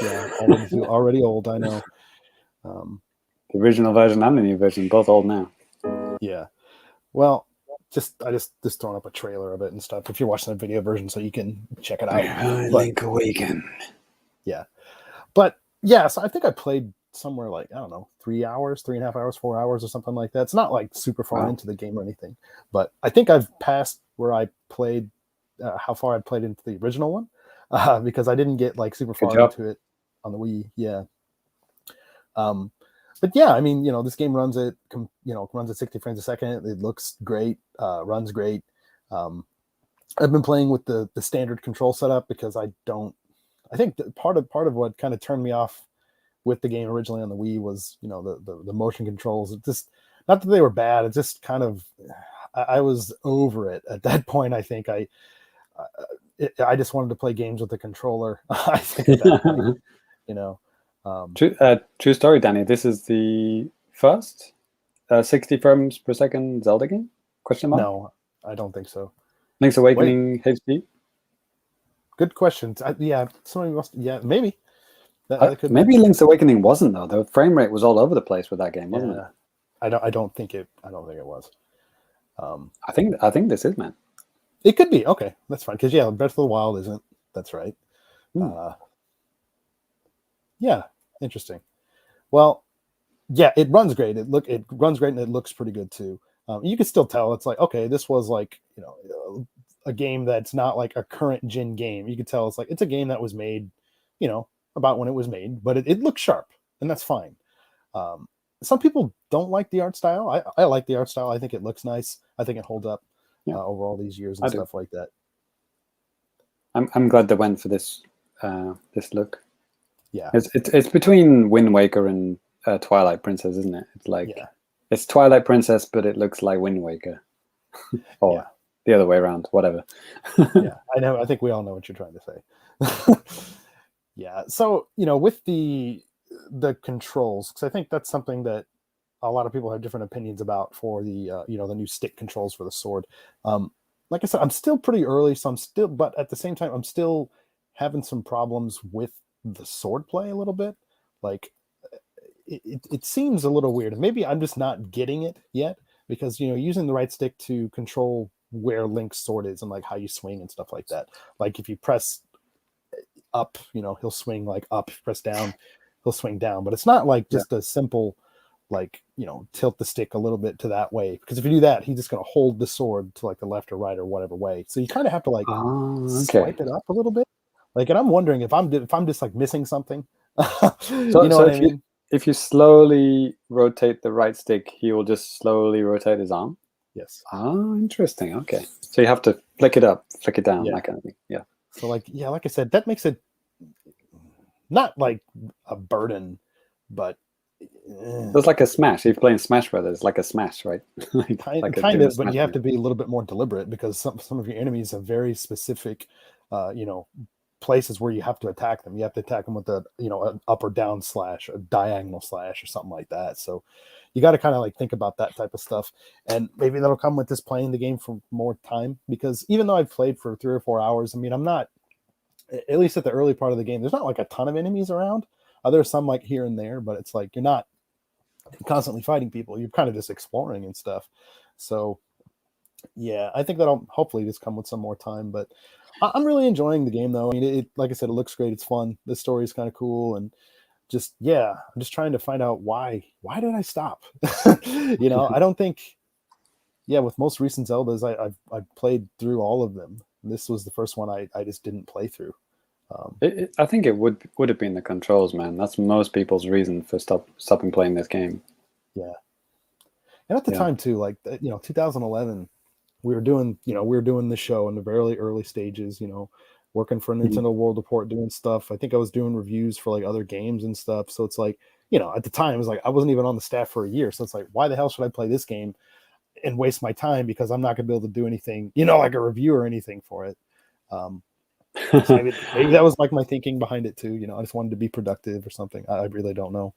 Yeah, already old. I know. The original version and the new version, both old now. Yeah. Well, I just throwing up a trailer of it and stuff. If you're watching the video version, so you can check it out. Link Awaken. Yeah, but yeah. So I think I played somewhere like, I don't know, 3 hours, 3.5 hours, 4 hours, or something like that. It's not like super far into the game or anything, but I think I've passed where I played, how far I'd played into the original one, because I didn't get like super far into it on the Wii. Yeah. But yeah, I mean, this game runs at 60 frames a second. It looks great, runs great. I've been playing with the standard control setup because I think that part of what kind of turned me off with the game originally on the Wii was, the motion controls. It just, not that they were bad. It just kind of, I was over it at that point. I think I just wanted to play games with the controller. I think at that point, True story, Danny. This is the first 60 frames per second Zelda game? Question mark? No, I don't think so. Link's Awakening HD? Good question. Yeah, somebody must. Yeah, maybe. Maybe Link's Awakening wasn't, though. The frame rate was all over the place with that game, wasn't it? I don't think it was. I think this is, man. It could be. Okay, that's fine. Because Breath of the Wild isn't. That's right. Yeah, interesting. Well, yeah, it runs great. It runs great, and it looks pretty good too. You can still tell it's like, okay, this was like, a game that's not like a current gen game. You can tell it's like, it's a game that was made, about when it was made, but it looks sharp, and that's fine. Some people don't like the art style. I like the art style. I think it looks nice. I think it holds up over all these years and stuff like that. I'm glad they went for this look. Yeah, it's between Wind Waker and Twilight Princess, isn't it? It's like it's Twilight Princess, but it looks like Wind Waker, or the other way around. Whatever. Yeah, I know. I think we all know what you're trying to say. Yeah. So with the controls, because I think that's something that a lot of people have different opinions about for the the new stick controls for the sword. Like I said, I'm still pretty early, but at the same time, I'm still having some problems with the sword play a little bit. Like, it seems a little weird. Maybe I'm just not getting it yet, because using the right stick to control where Link's sword is and like how you swing and stuff like that. Like if you press up, he'll swing like up. If you press down, he'll swing down. But it's not like just a simple like tilt the stick a little bit to that way, because if you do that, he's just going to hold the sword to like the left or right or whatever way. So you kind of have to like swipe it up a little bit. Like, and I'm wondering if I'm just like missing something. What I mean? If you slowly rotate the right stick, he will just slowly rotate his arm. Yes. Oh, interesting. Okay, so you have to flick it up, flick it down, that kind of thing. Yeah. So like I said, that makes it not like a burden, but it's like a Smash. If you're playing Smash Brothers, like a Smash, right? kind of, but you have to be a little bit more deliberate, because some of your enemies have very specific, places where you have to attack them. You have to attack them with an up or down slash, a diagonal slash, or something like that. So you got to kind of like think about that type of stuff, and maybe that'll come with just playing the game for more time. Because even though I've played for 3 or 4 hours, I mean, I'm not, at least at the early part of the game, there's not like a ton of enemies around. There's some like here and there, but it's like you're not constantly fighting people. You're kind of just exploring and stuff. So yeah, I think that'll hopefully just come with some more time. But I'm really enjoying the game, though. I mean, it like I said, it looks great. It's fun. The story is kind of cool, and just I'm just trying to find out why did I stop? I don't think. Yeah, with most recent Zeldas, I've played through all of them. This was the first one I just didn't play through. I think it would have been the controls, man. That's most people's reason for stopping playing this game. Yeah, and at the time too, like 2011, we were doing the show in the very early stages. Working for a Nintendo World Report, doing stuff. I think I was doing reviews for like other games and stuff. So it's like at the time it was like I wasn't even on the staff for a year. So it's like, why the hell should I play this game and waste my time, because I'm not gonna be able to do anything, like a review or anything for it. So maybe that was like my thinking behind it too. I just wanted to be productive or something. I really don't know.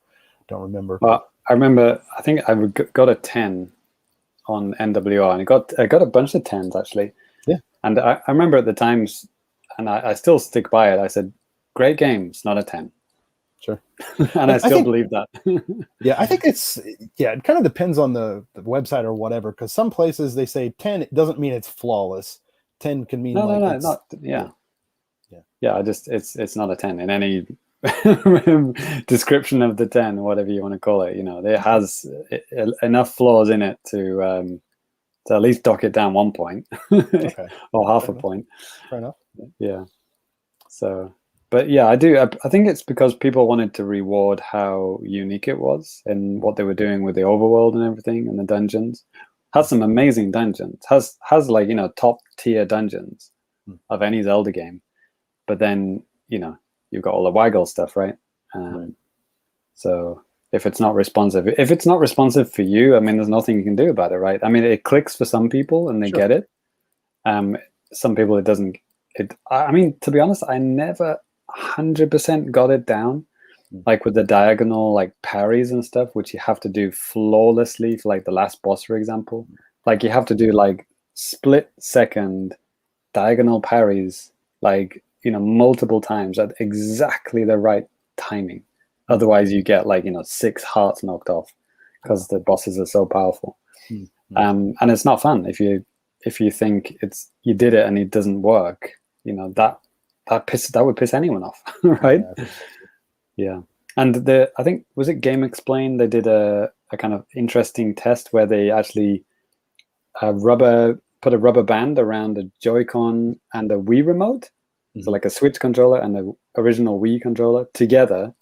Don't remember. Well, I remember. I think I got a 10 on NWR, and I got a bunch of 10s actually. Yeah. And I remember at the times, and I still stick by it. I said, "Great games, not a 10." Sure. And I still believe that. Yeah, I think it kind of depends on the website or whatever, because some places they say 10, it doesn't mean it's flawless. 10 can mean it's not a 10 in any description of the 10, whatever you want to call it. It has enough flaws in it to at least dock it down 1 point. Okay. Or half a point. Fair enough. Yeah. So, but yeah, I think it's because people wanted to reward how unique it was and what they were doing with the overworld and everything, and the dungeons. Has some amazing dungeons. Has like top tier dungeons of any Zelda game. But then you've got all the waggle stuff, right? Right. So if it's not responsive for you, I mean, there's nothing you can do about it, right? I mean, it clicks for some people and they get it. Some people it doesn't. I mean, to be honest, I never 100% got it down, like with the diagonal like parries and stuff, which you have to do flawlessly for like the last boss, for example. Like you have to do like split second diagonal parries, like multiple times at exactly the right timing. Otherwise you get like 6 hearts knocked off, because the bosses are so powerful. And it's not fun if you think you did it and it doesn't work. That would piss anyone off. Right? Yeah. And I think, was it Game Explained, they did a kind of interesting test where they actually put a rubber band around a Joy-Con and a Wii remote. So like a Switch controller and the original Wii controller together,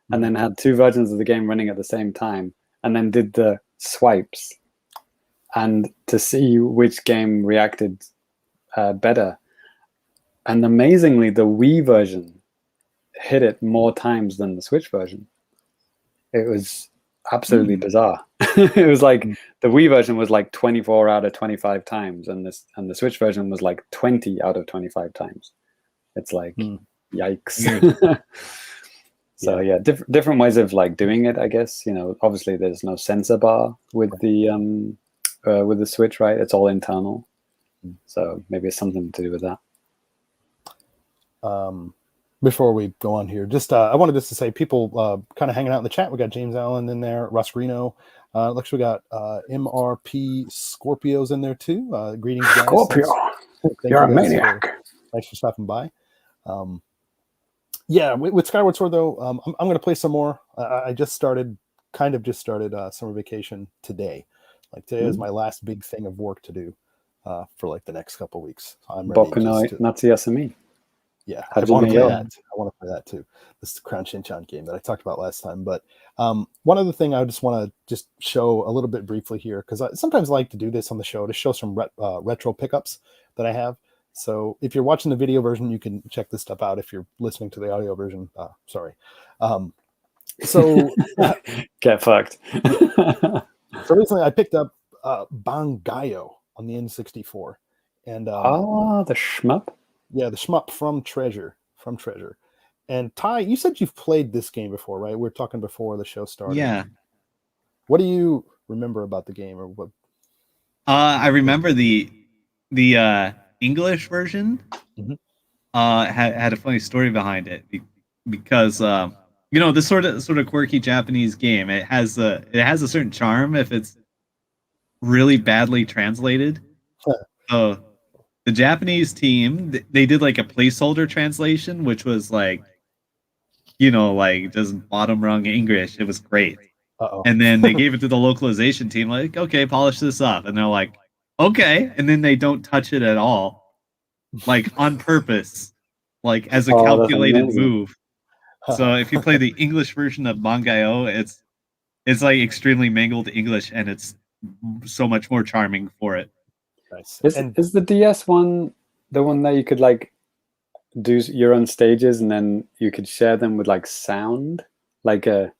and then had 2 versions of the game running at the same time, and then did the swipes, and to see which game reacted better. And amazingly, the Wii version hit it more times than the Switch version. It was absolutely bizarre. It was like the Wii version was like 24 out of 25 times, and the Switch version was like 20 out of 25 times. It's like yikes. So yeah, different ways of like doing it, I guess. Obviously there's no sensor bar with the Switch, right? It's all internal. So maybe it's something to do with that. before we go on here, just I wanted just to say, people kind of hanging out in the chat. We got James Allen in there, Russ Reno. Looks we got MRP Scorpios in there too. Greetings, guys. Scorpio, you're a maniac. Thanks for stopping by. Yeah, with Skyward Sword though, I'm going to play some more. I just started summer vacation today. Like today is my last big thing of work to do for like the next couple of weeks. So I'm ready. Natsuyasumi. Yeah, I want to play that. I want to play that too. This is the Crown Shinchan game that I talked about last time. But one other thing I just want to just show a little bit briefly here, because I sometimes like to do this on the show to show some retro pickups that I have. So if you're watching the video version, you can check this stuff out. If you're listening to the audio version, sorry. So get fucked. So recently I picked up Bangayo on the N64. And the shmup? Yeah, the shmup from Treasure. And Ty, you said you've played this game before, right? We were talking before the show started. Yeah. What do you remember about the game, or what? I remember the English version. Had a funny story behind it because this sort of quirky Japanese game. It has a certain charm if it's really badly translated. So the Japanese team, they did like a placeholder translation, which was like, just bottom rung English. It was great. And then they gave it to the localization team, like, okay, polish this up. And they're like, okay. And then they don't touch it at all, like on purpose, like as a calculated move. So if you play the English version of Bangayo, it's like extremely mangled English, and it's so much more charming for it. Nice. Is the DS one the one that you could like do your own stages and then you could share them with like sound, like a?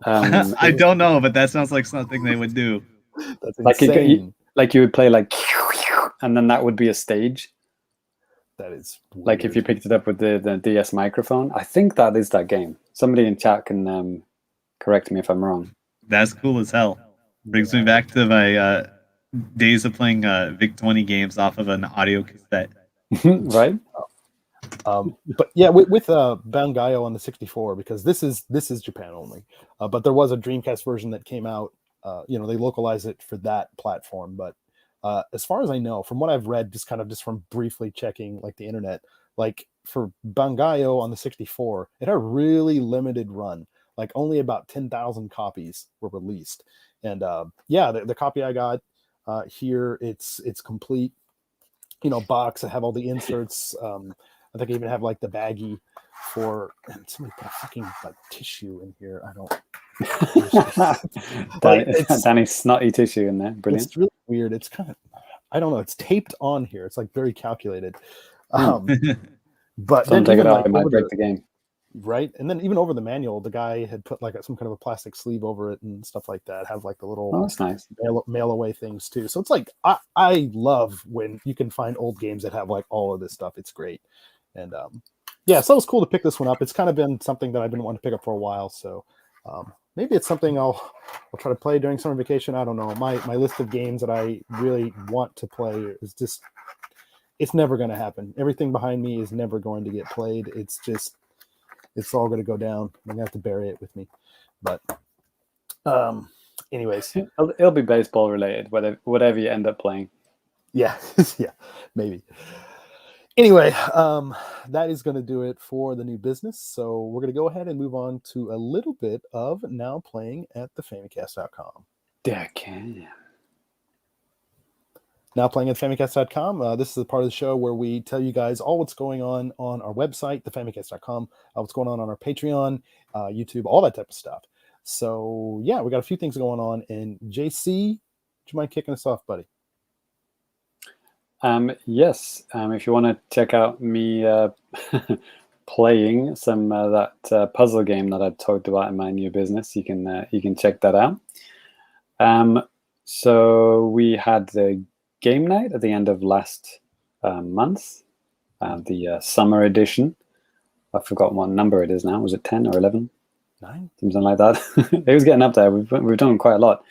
I don't know, but that sounds like something they would do. That's insane. Like you would play like, and then that would be a stage. That is weird. Like if you picked it up with the DS microphone. I think that is that game. Somebody in chat can correct me if I'm wrong. That's cool as hell. Brings me back to my days of playing VIC-20 games off of an audio cassette. Right? But yeah, with Bangayo on the 64, because this is Japan only. But there was a Dreamcast version that came out. They localized it for that platform. But as far as I know, from what I've read, just from briefly checking like the internet, like for Bangayo on the 64, it had a really limited run. Like only about 10,000 copies were released. And the copy I got here, it's complete, box. I have all the inserts. I think I even have like the baggie for, and somebody put a fucking like tissue in here. I don't. Danny's snotty tissue in there. Brilliant. It's really weird. It's kind of, I don't know. It's taped on here. It's like very calculated. But don't take it out. It might break the game. Right, and then even over the manual, the guy had put like some kind of a plastic sleeve over it and stuff like that. Have like the little that's nice mail away things too. So it's like I love when you can find old games that have like all of this stuff. It's great, and so it was cool to pick this one up. It's kind of been something that I've been wanting to pick up for a while. So maybe it's something I'll try to play during summer vacation. I don't know. My list of games that I really want to play is just, it's never going to happen. Everything behind me is never going to get played. It's all going to go down. I'm going to have to bury it with me. But anyways. It'll be baseball related, whatever you end up playing. Yeah, yeah, maybe. Anyway, that is going to do it for the new business. So we're going to go ahead and move on to a little bit of now playing at thefamicast.com. Now playing at Famicast.com. This is the part of the show where we tell you guys all what's going on our website, thefamicast.com, what's going on our Patreon, YouTube, all that type of stuff. So, yeah, we got a few things going on. And JC, would you mind kicking us off, buddy? Yes. If you want to check out me playing some that puzzle game that I've talked about in my new business, you can check that out. So we had the game night at the end of last month, the summer edition. I've forgotten what number it is now. Was it 10 or 11? 9? Something like that. It was getting up there. We've done quite a lot.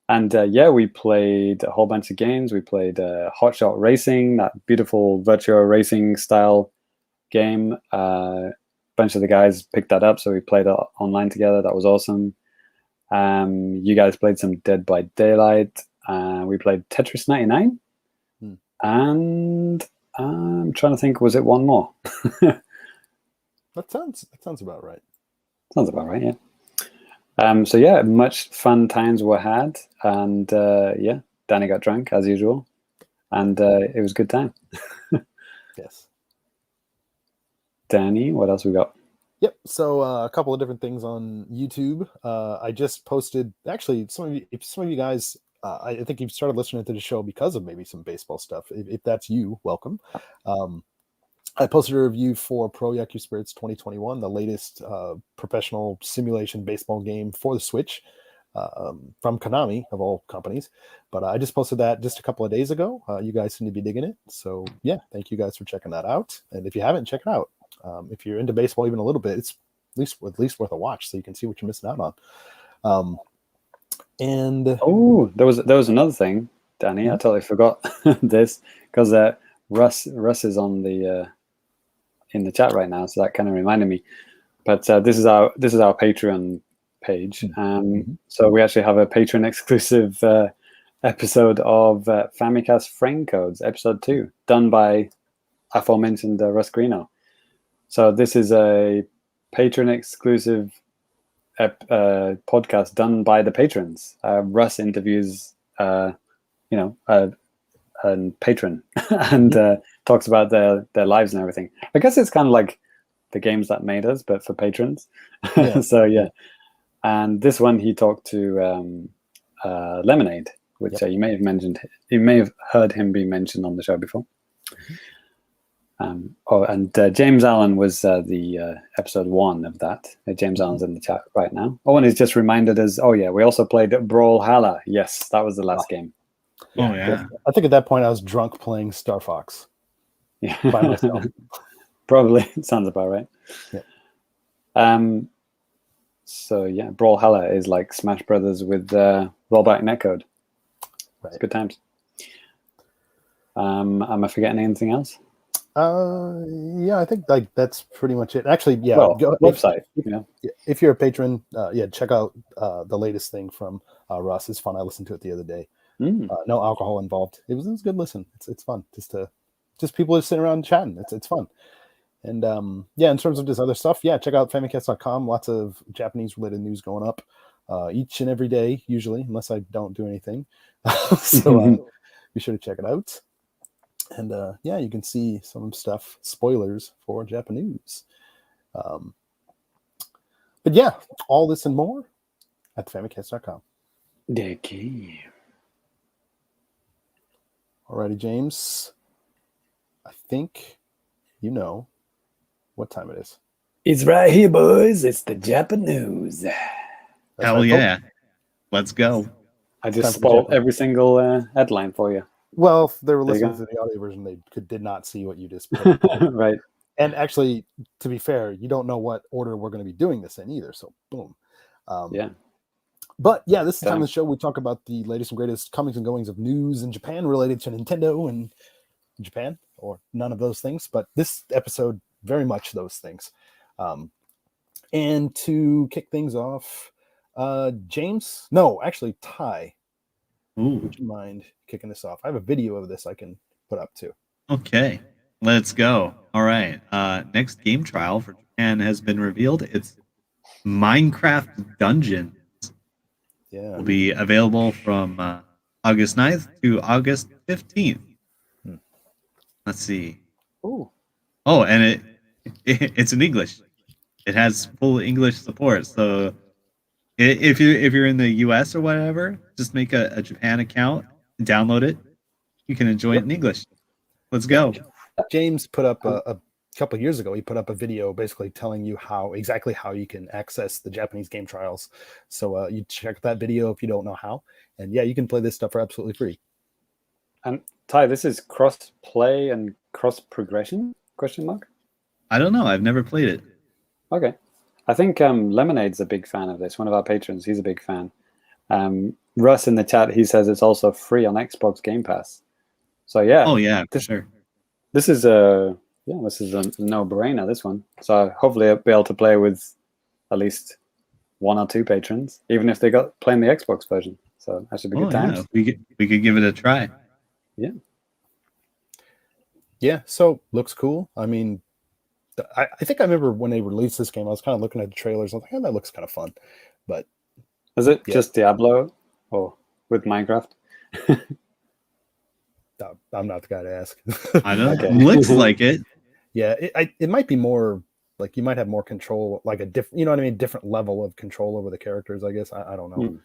And we played a whole bunch of games. We played Hot Shot Racing, that beautiful virtual racing style game. A bunch of the guys picked that up, so we played it online together. That was awesome. You guys played some Dead by Daylight. We played Tetris 99. And I'm trying to think, was it one more? That sounds about right. Sounds about right, yeah. So yeah, much fun times were had, and yeah, Danny got drunk as usual, and it was a good time. Yes. Danny, what else we got? Yep. So a couple of different things on YouTube. I just posted. Actually, some of you guys, I think you've started listening to the show because of maybe some baseball stuff. If that's you, welcome. I posted a review for Pro Yaku Spirits 2021, the latest professional simulation baseball game for the Switch from Konami, of all companies. But I just posted that just a couple of days ago. You guys seem to be digging it. So yeah, thank you guys for checking that out. And if you haven't, check it out. If you're into baseball even a little bit, it's at least worth a watch so you can see what you're missing out on. And oh, there was another thing, Danny. I totally forgot this because Russ is on the in the chat right now, so that kind of reminded me. But this is our Patreon page. So we actually have a Patreon exclusive episode of Famicast Frame Codes, episode 2, done by aforementioned Russ Greeno. So this is a Patreon exclusive podcast done by the patrons. Russ interviews, a patron and talks about their lives and everything. I guess it's kind of like the games that made us, but for patrons. Yeah. So yeah, and this one he talked to Lemonade, which you may have mentioned. You may have heard him be mentioned on the show before. James Allen was the episode 1 of that. James Allen's in the chat right now. And he's just reminded us. Oh yeah, we also played Brawlhalla. Yes, that was the last game. Oh yeah. I think at that point I was drunk playing Star Fox. Yeah, by myself. Probably sounds about right. Yeah. So yeah, Brawlhalla is like Smash Brothers with rollback netcode. Right. It's good times. Am I forgetting anything else? Yeah, I think like that's pretty much it. Actually, yeah. Well, website. If you're a patron, check out the latest thing from Russ. It's fun. I listened to it the other day. No alcohol involved. It was a good listen. It's fun just people just sitting around chatting. It's fun. And in terms of just other stuff, check out famicast.com. Lots of Japanese related news going up each and every day, usually, unless I don't do anything. So be sure to check it out. And you can see some stuff, spoilers for JAPANews. But yeah, all this and more at famicast.com. Okay. Alrighty, James. I think you know what time it is. It's right here, boys. It's the JAPANews. Hell yeah. Let's go. I just spoiled every single headline for you. Well, if they were listening to the audio version, they did not see what you just put. Right. And actually, to be fair, you don't know what order we're going to be doing this in either. So, boom. But yeah, this is the time of the show we talk about the latest and greatest comings and goings of news in Japan related to Nintendo and Japan, or none of those things. But this episode, very much those things. And to kick things off, Ty. Would you mind kicking this off? I have a video of this I can put up too. Okay, let's go. All right. Next game trial for Japan has been revealed. It's Minecraft Dungeons. Yeah. Will be available from August 9th to August 15th. Let's see. Oh, and it's in English. It has full English support. So if you're in the US or whatever, just make a Japan account, download it. You can enjoy it in English. Let's go. James put up a couple of years ago. He put up a video basically telling you exactly how you can access the Japanese game trials. So you check that video if you don't know how. And you can play this stuff for absolutely free. And Ty, this is cross play and cross progression? ? I don't know. I've never played it. Okay. I think Lemonade's a big fan of this. One of our patrons, he's a big fan. Russ in the chat, he says it's also free on Xbox Game Pass. So yeah. Oh yeah, for sure. This is a Yeah, this is a no-brainer, this one. So hopefully I'll be able to play with at least 1 or 2 patrons, even if they got playing the Xbox version. So that should be good times. Yeah, we could give it a try. Yeah. Yeah, so looks cool. I mean, I think I remember when they released this game, I was kind of looking at the trailers. I was like, oh, that looks kind of fun. But is it just Diablo or with Minecraft? I'm not the guy to ask. I know. Okay. Looks like it. Yeah, it might be more like you might have more control, like a different, you know what I mean, different level of control over the characters. I guess I don't know.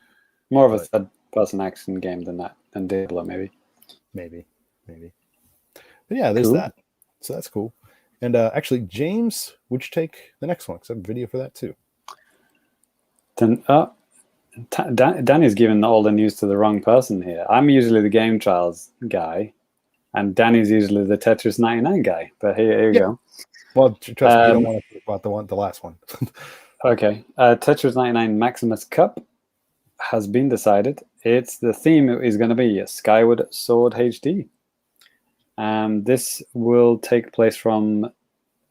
More of a third-person action game than Diablo, maybe. Maybe. But yeah, there's that. So that's cool. And actually, James, would you take the next one? Because I have a video for that too. Then, Danny's giving all the news to the wrong person here. I'm usually the Game Trials guy, and Danny's usually the Tetris 99 guy. But here you go. Well, trust me, you don't want to talk about the last one. Okay. Tetris 99 Maximus Cup has been decided. The theme is going to be Skyward Sword HD. This will take place from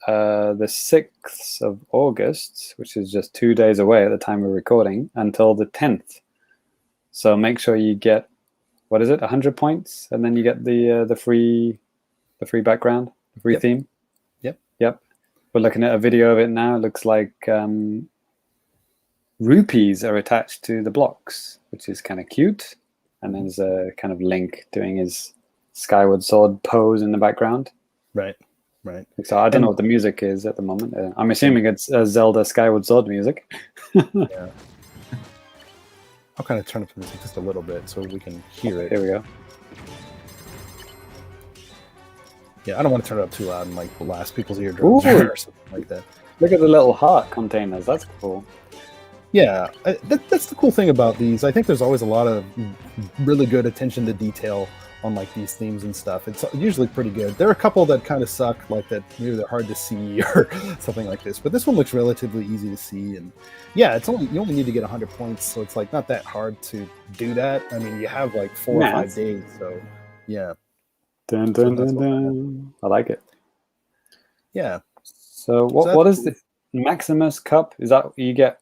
the 6th of August, which is just 2 days away at the time of recording, until the 10th. So make sure you get, 100 points, and then you get the free background, the free theme. Yep. We're looking at a video of it now. It looks like rupees are attached to the blocks, which is kind of cute. And then there's a kind of Link doing his Skyward Sword pose in the background. Right. So I don't know what the music is at the moment. I'm assuming it's Zelda Skyward Sword music. Yeah. I'll kind of turn up the music just a little bit so we can hear it. Here we go. Yeah, I don't want to turn it up too loud and like blast people's eardrums or something like that. Look at the little heart containers. That's cool. Yeah, that's the cool thing about these. I think there's always a lot of really good attention to detail on like these themes and stuff. It's usually pretty good. There are a couple that kind of suck, like that maybe they're hard to see or something like this. But this one looks relatively easy to see, and yeah, you only need to get 100 points, so it's like not that hard to do that. I mean, you have like 4 or 5 days, so yeah. Dun, dun, dun, dun. I like it. Yeah. So what is the Maximus Cup? Is that you get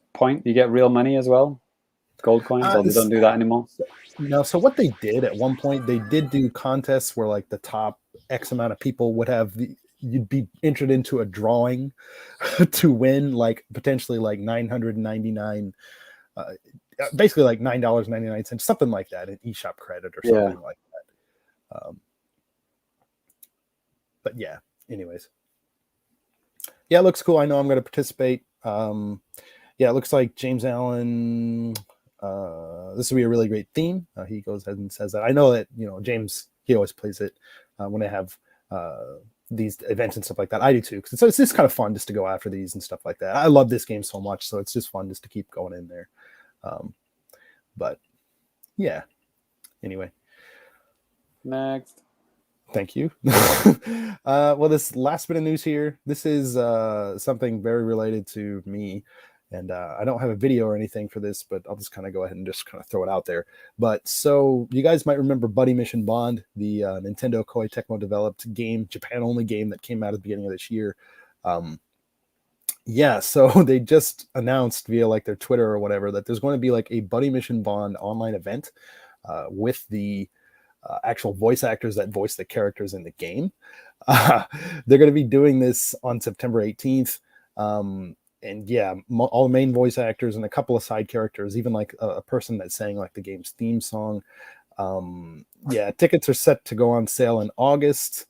real money as well? Gold coins, or they don't do that anymore? No, so what they did at one point, they did do contests where like the top X amount of people would have you'd be entered into a drawing to win like potentially like 999 basically like $9.99, something like that, an eShop credit or something like that. But yeah, anyways. Yeah, it looks cool. I know I'm going to participate. Yeah, it looks like James Allen. This will be a really great theme. He goes ahead and says that. I know that, James, he always plays it when they have these events and stuff like that. I do too. So it's just kind of fun just to go after these and stuff like that. I love this game so much. So it's just fun just to keep going in there. But yeah, anyway. Next. Thank you. Well, this last bit of news here, this is something very related to me. And I don't have a video or anything for this, but I'll just kind of go ahead and just kind of throw it out there. But so you guys might remember Buddy Mission Bond, the Nintendo Koei Tecmo developed game, Japan only game that came out at the beginning of this year. Yeah, so they just announced via like their Twitter or whatever that there's going to be like a Buddy Mission Bond online event with the actual voice actors that voice the characters in the game. They're going to be doing this on September 18th. And yeah, all the main voice actors and a couple of side characters, even like a person that sang like the game's theme song. Yeah, tickets are set to go on sale in August.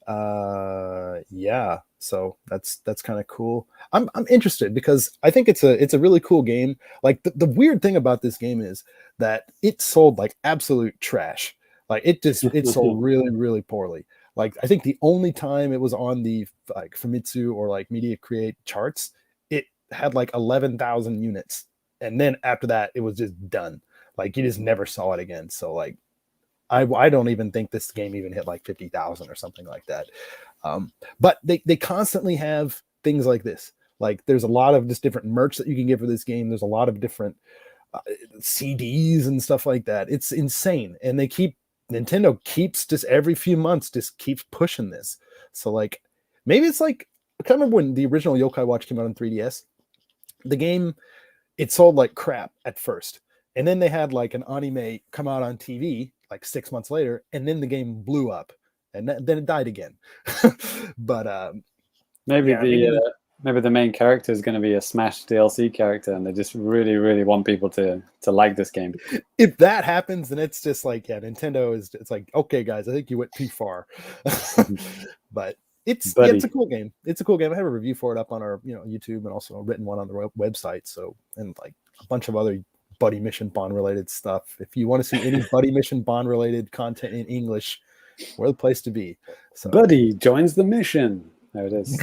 Yeah, so that's kind of cool. I'm interested because I think it's a really cool game. Like the weird thing about this game is that it sold like absolute trash. Like it sold really, really poorly. Like I think the only time it was on the like Famitsu or like Media Create charts, it had like 11,000 units, and then after that it was just done. Like you just never saw it again. So like I don't even think this game even hit like 50,000 or something like that. But they constantly have things like this. Like there's a lot of just different merch that you can get for this game. There's a lot of different CDs and stuff like that. It's insane, and Nintendo keeps just every few months just keeps pushing this. So like Maybe it's like, I can't remember when the original Yokai Watch came out on 3DS. The game, it sold like crap at first. And then they had like an anime come out on TV like 6 months later, and then the game blew up, and then it died again. But maybe the main character is going to be a Smash DLC character, and they just really, really want people to like this game. If that happens, then it's just like, yeah, Nintendo it's like, okay, guys, I think you went too far. But it's a cool game. It's a cool game. I have a review for it up on our YouTube, and also a written one on the website. So, and like a bunch of other Buddy Mission Bond related stuff. If you want to see any Buddy Mission Bond related content in English, we're the place to be. So, Buddy joins the mission. There it is.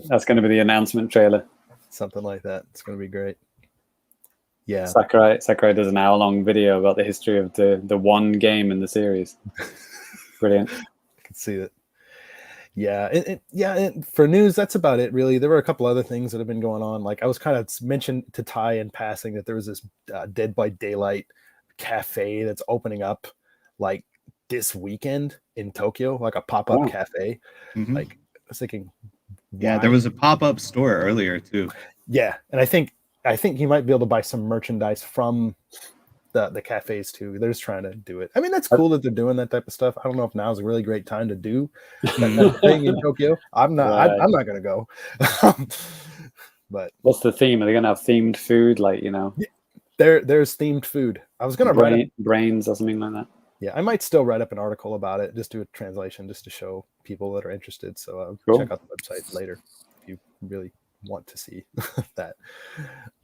That's going to be the announcement trailer. Something like that. It's going to be great. Yeah. Sakurai does an hour-long video about the history of the one game in the series. Brilliant. I can see that. Yeah, for news, that's about it, really. There were a couple other things that have been going on. Like I was kind of mentioned to Ty in passing that there was this Dead by Daylight cafe that's opening up like this weekend in Tokyo, like a pop-up cafe. Mm-hmm. Like I was thinking, yeah, there was a pop-up store earlier too. Yeah, and I think you might be able to buy some merchandise from the cafes too. They're just trying to do it. I mean, that's cool that they're doing that type of stuff. I don't know if now is a really great time to do that type of thing in Tokyo. I'm not. Right. I'm not gonna go. But what's the theme? Are they gonna have themed food? Like there's themed food. I was gonna write brains or something like that. Yeah, I might still write up an article about it. Just do a translation, just to show people that are interested. So cool. Check out the website later if you really want to see that.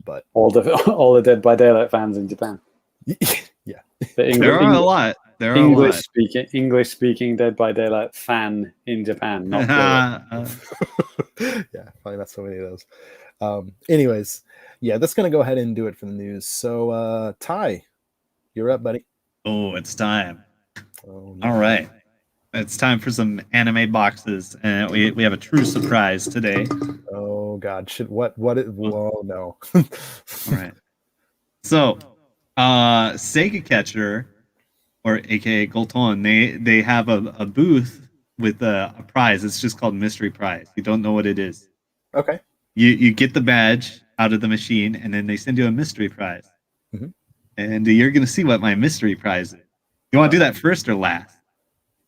But all the Dead by Daylight fans in Japan. Yeah, there are a lot. There are English speaking Dead by Daylight fan in Japan. Not yeah, probably not so many of those. Anyways, yeah, that's gonna go ahead and do it for the news. So, Ty, you're up, buddy. Oh, it's time. Oh, no. All right, it's time for some anime boxes, and we have a true surprise today. Oh God, what? Whoa, no. All right, so. Sega Catcher, or aka Golton, they have a booth with a prize. It's just called Mystery Prize. You don't know what it is. Okay. You get the badge out of the machine, and then they send you a mystery prize. Mm-hmm. And you're gonna see what my mystery prize is. You want to do that first or last?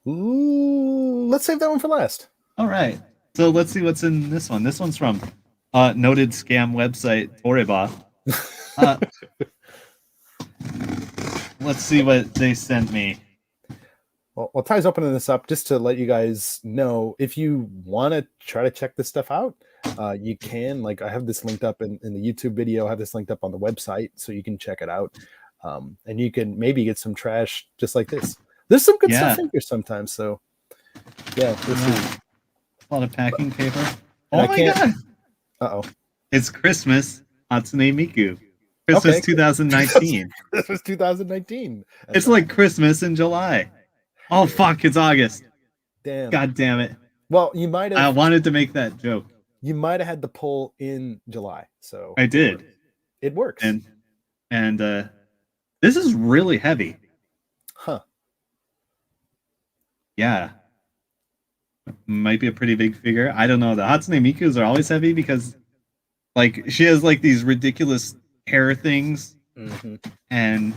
Ooh, let's save that one for last. All right. So let's see what's in this one. This one's from noted scam website Toreba. Let's see what they sent me. Well, Ty's opening this up just to let you guys know, if you want to try to check this stuff out, you can. Like, I have this linked up in the YouTube video. I have this linked up on the website, so you can check it out. And you can maybe get some trash just like this. There's some good stuff in here sometimes. So, yeah, this is a lot of packing paper. Oh my God! Uh-oh. It's Christmas. Hatsune Miku. Christmas 2019. This was 2019. It's like Christmas in July. Oh fuck! It's August. Damn. God damn it. Well, you might have. I wanted to make that joke. You might have had the poll in July, so I did. It works. And this is really heavy. Huh. Yeah. Might be a pretty big figure. I don't know. The Hatsune Mikus are always heavy because, like, she has like these ridiculous hair things, and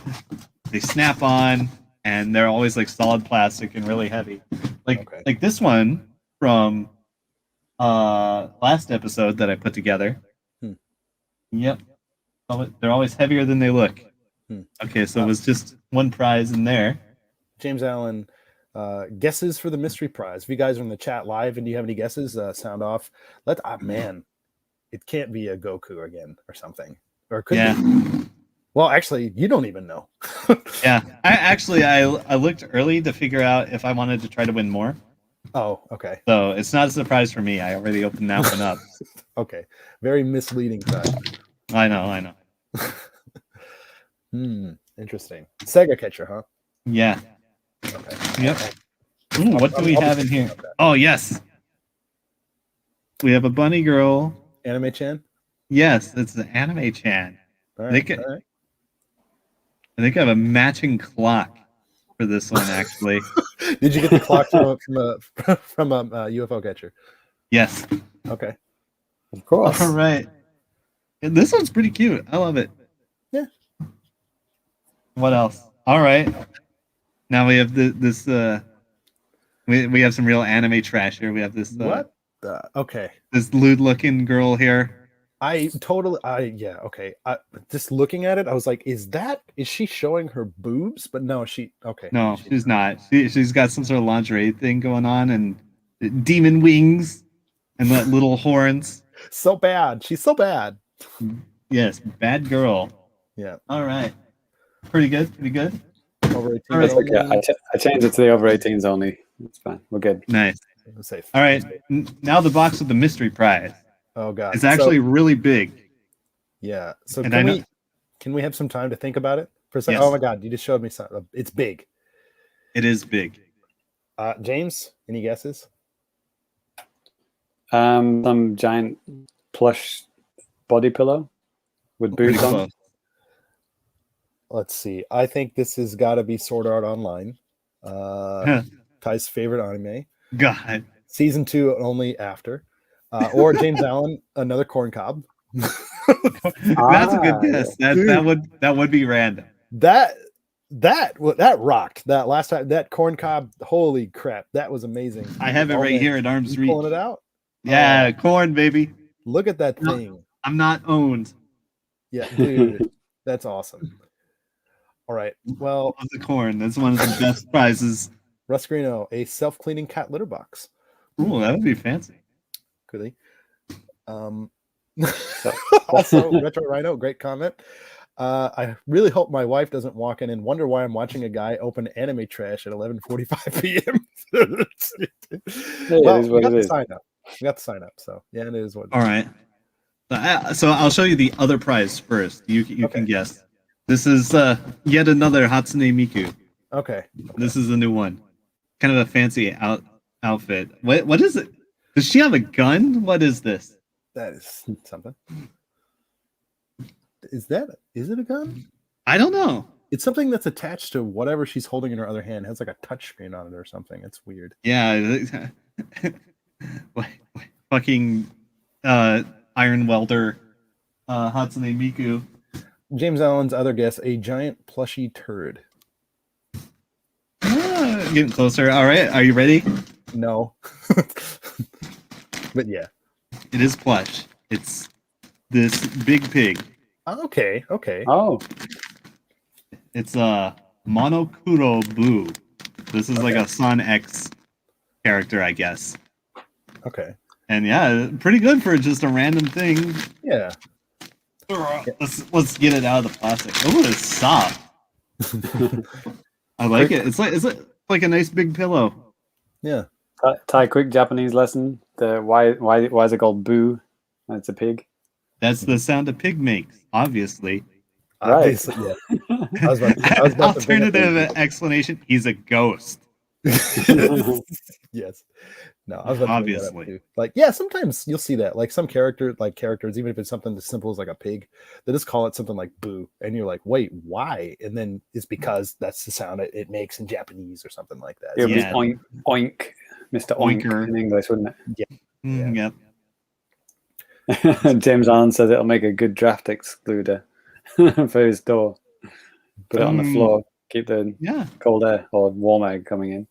they snap on, and they're always like solid plastic and really heavy. Like this one from last episode that I put together. Yep. They're always heavier than they look. Okay, so it was just one prize in there. James Allen, guesses for the mystery prize. If you guys are in the chat live and do you have any guesses, sound off. Man, it can't be a Goku again or something. Or it could be. Well, actually, you don't even know. Yeah. I looked early to figure out if I wanted to try to win more. Oh, okay. So it's not a surprise for me. I already opened that one up. Okay. Very misleading time. I know. Interesting. Sega Catcher, huh? Yeah. Okay. Yep. Ooh, what do we have in here? Oh, yes. We have a bunny girl. Anime Chan? Yes, it's the Anime Chan. All right. I think I have a matching clock for this one, actually. Did you get the clock from a UFO catcher? Yes. Okay. Of course. All right. And this one's pretty cute. I love it. Yeah. What else? All right. Now we have this. We have some real anime trash here. We have this. What? Okay. This lewd-looking girl here. Yeah, okay. Just looking at it, I was like, is she showing her boobs? But no, okay. No, she's not. She's got some sort of lingerie thing going on and demon wings and little horns. So bad. She's so bad. Yes, bad girl. Yeah. All right. Pretty good. Pretty good. Over 18. All right. It's okay. I changed it to the over 18s only. It's fine. We're good. Nice. Safe. All right. Now the box with the mystery prize. Oh god. It's actually really big. Yeah. So And can we have some time to think about it for a second? Yes. Oh my god, you just showed me something. It's big. It is big. James, any guesses? Some giant plush body pillow with Pretty boobs on. close. Let's see. I think this has got to be Sword Art Online. Ty's favorite anime. God. Season 2 only after. Or James Allen, another corn cob. That's a good guess. That would be random. That rocked. That last time, that corn cob, holy crap, that was amazing. I have it right here at arm's reach. Pulling it out. Yeah, corn, baby. Look at that thing. I'm not owned. Yeah, dude, that's awesome. All right. Well, Love the corn. That's one of the best prizes. Ruscarino, a self-cleaning cat litter box. Ooh, that would be fancy. Could also, Retro Rhino, great comment. I really hope my wife doesn't walk in and wonder why I'm watching a guy open anime trash at 11:45 p.m. Well, we got the sign up. We got the sign up, so yeah, it is what. All right. So I'll show you the other prize first. You can guess. This is yet another Hatsune Miku. Okay. This is a new one. Kind of a fancy outfit. What is it? Does she have a gun? What is this? That is something. Is it a gun? I don't know. It's something that's attached to whatever she's holding in her other hand. It has like a touch screen on it or something. It's weird. Yeah. Fucking iron welder Hatsune Miku. James Allen's other guess, a giant plushy turd. Getting closer. All right. Are you ready? No. But yeah. It is plush. It's this big pig. Okay. Oh, It's a Monokuro Boo. This is like a Son X character, I guess. Okay. And yeah, pretty good for just a random thing. Yeah. Let's get it out of the plastic. Oh, it's soft. I like it. It's like a nice big pillow. Yeah. Ty, quick Japanese lesson. Why is it called boo? It's a pig. That's the sound a pig makes, obviously. Right. Obviously, yeah. I was about to bring up Alternative explanation, he's a ghost. Yes. No, I was about to bring that up Obviously. too. Like, yeah, sometimes you'll see that. Like some characters, even if it's something as simple as like a pig, they just call it something like boo. And you're like, wait, why? And then it's because that's the sound it makes in Japanese or something like that. It would Yeah. be oink, oink, Mr. Oink Oinker. in English, wouldn't Yep. it? James Allen says it'll make a good draft excluder for his door. Put it on the floor, keep the cold air or warm air coming in.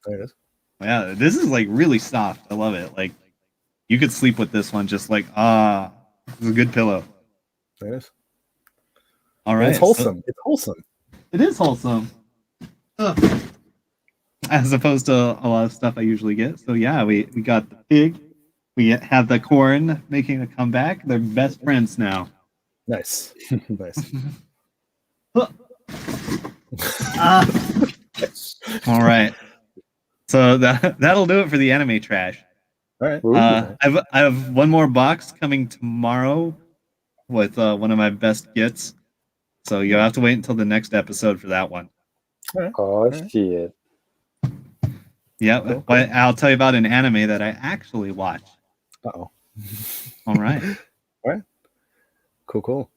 There it is. Yeah, this is like really soft. I love it. Like you could sleep with this one just like it's a good pillow. There it is. All And right. it's wholesome. It's wholesome. It is wholesome. Ugh. As opposed to a lot of stuff I usually get. So yeah, we got the pig. We have the corn making a comeback. They're best friends now. Nice. Nice. All right. So that'll do it for the anime trash. All right. I have one more box coming tomorrow with one of my best gets. So you'll have to wait until the next episode for that one. Oh, shit. Yeah, Cool. but I'll tell you about an anime that I actually watched. Uh-oh. All right. Cool.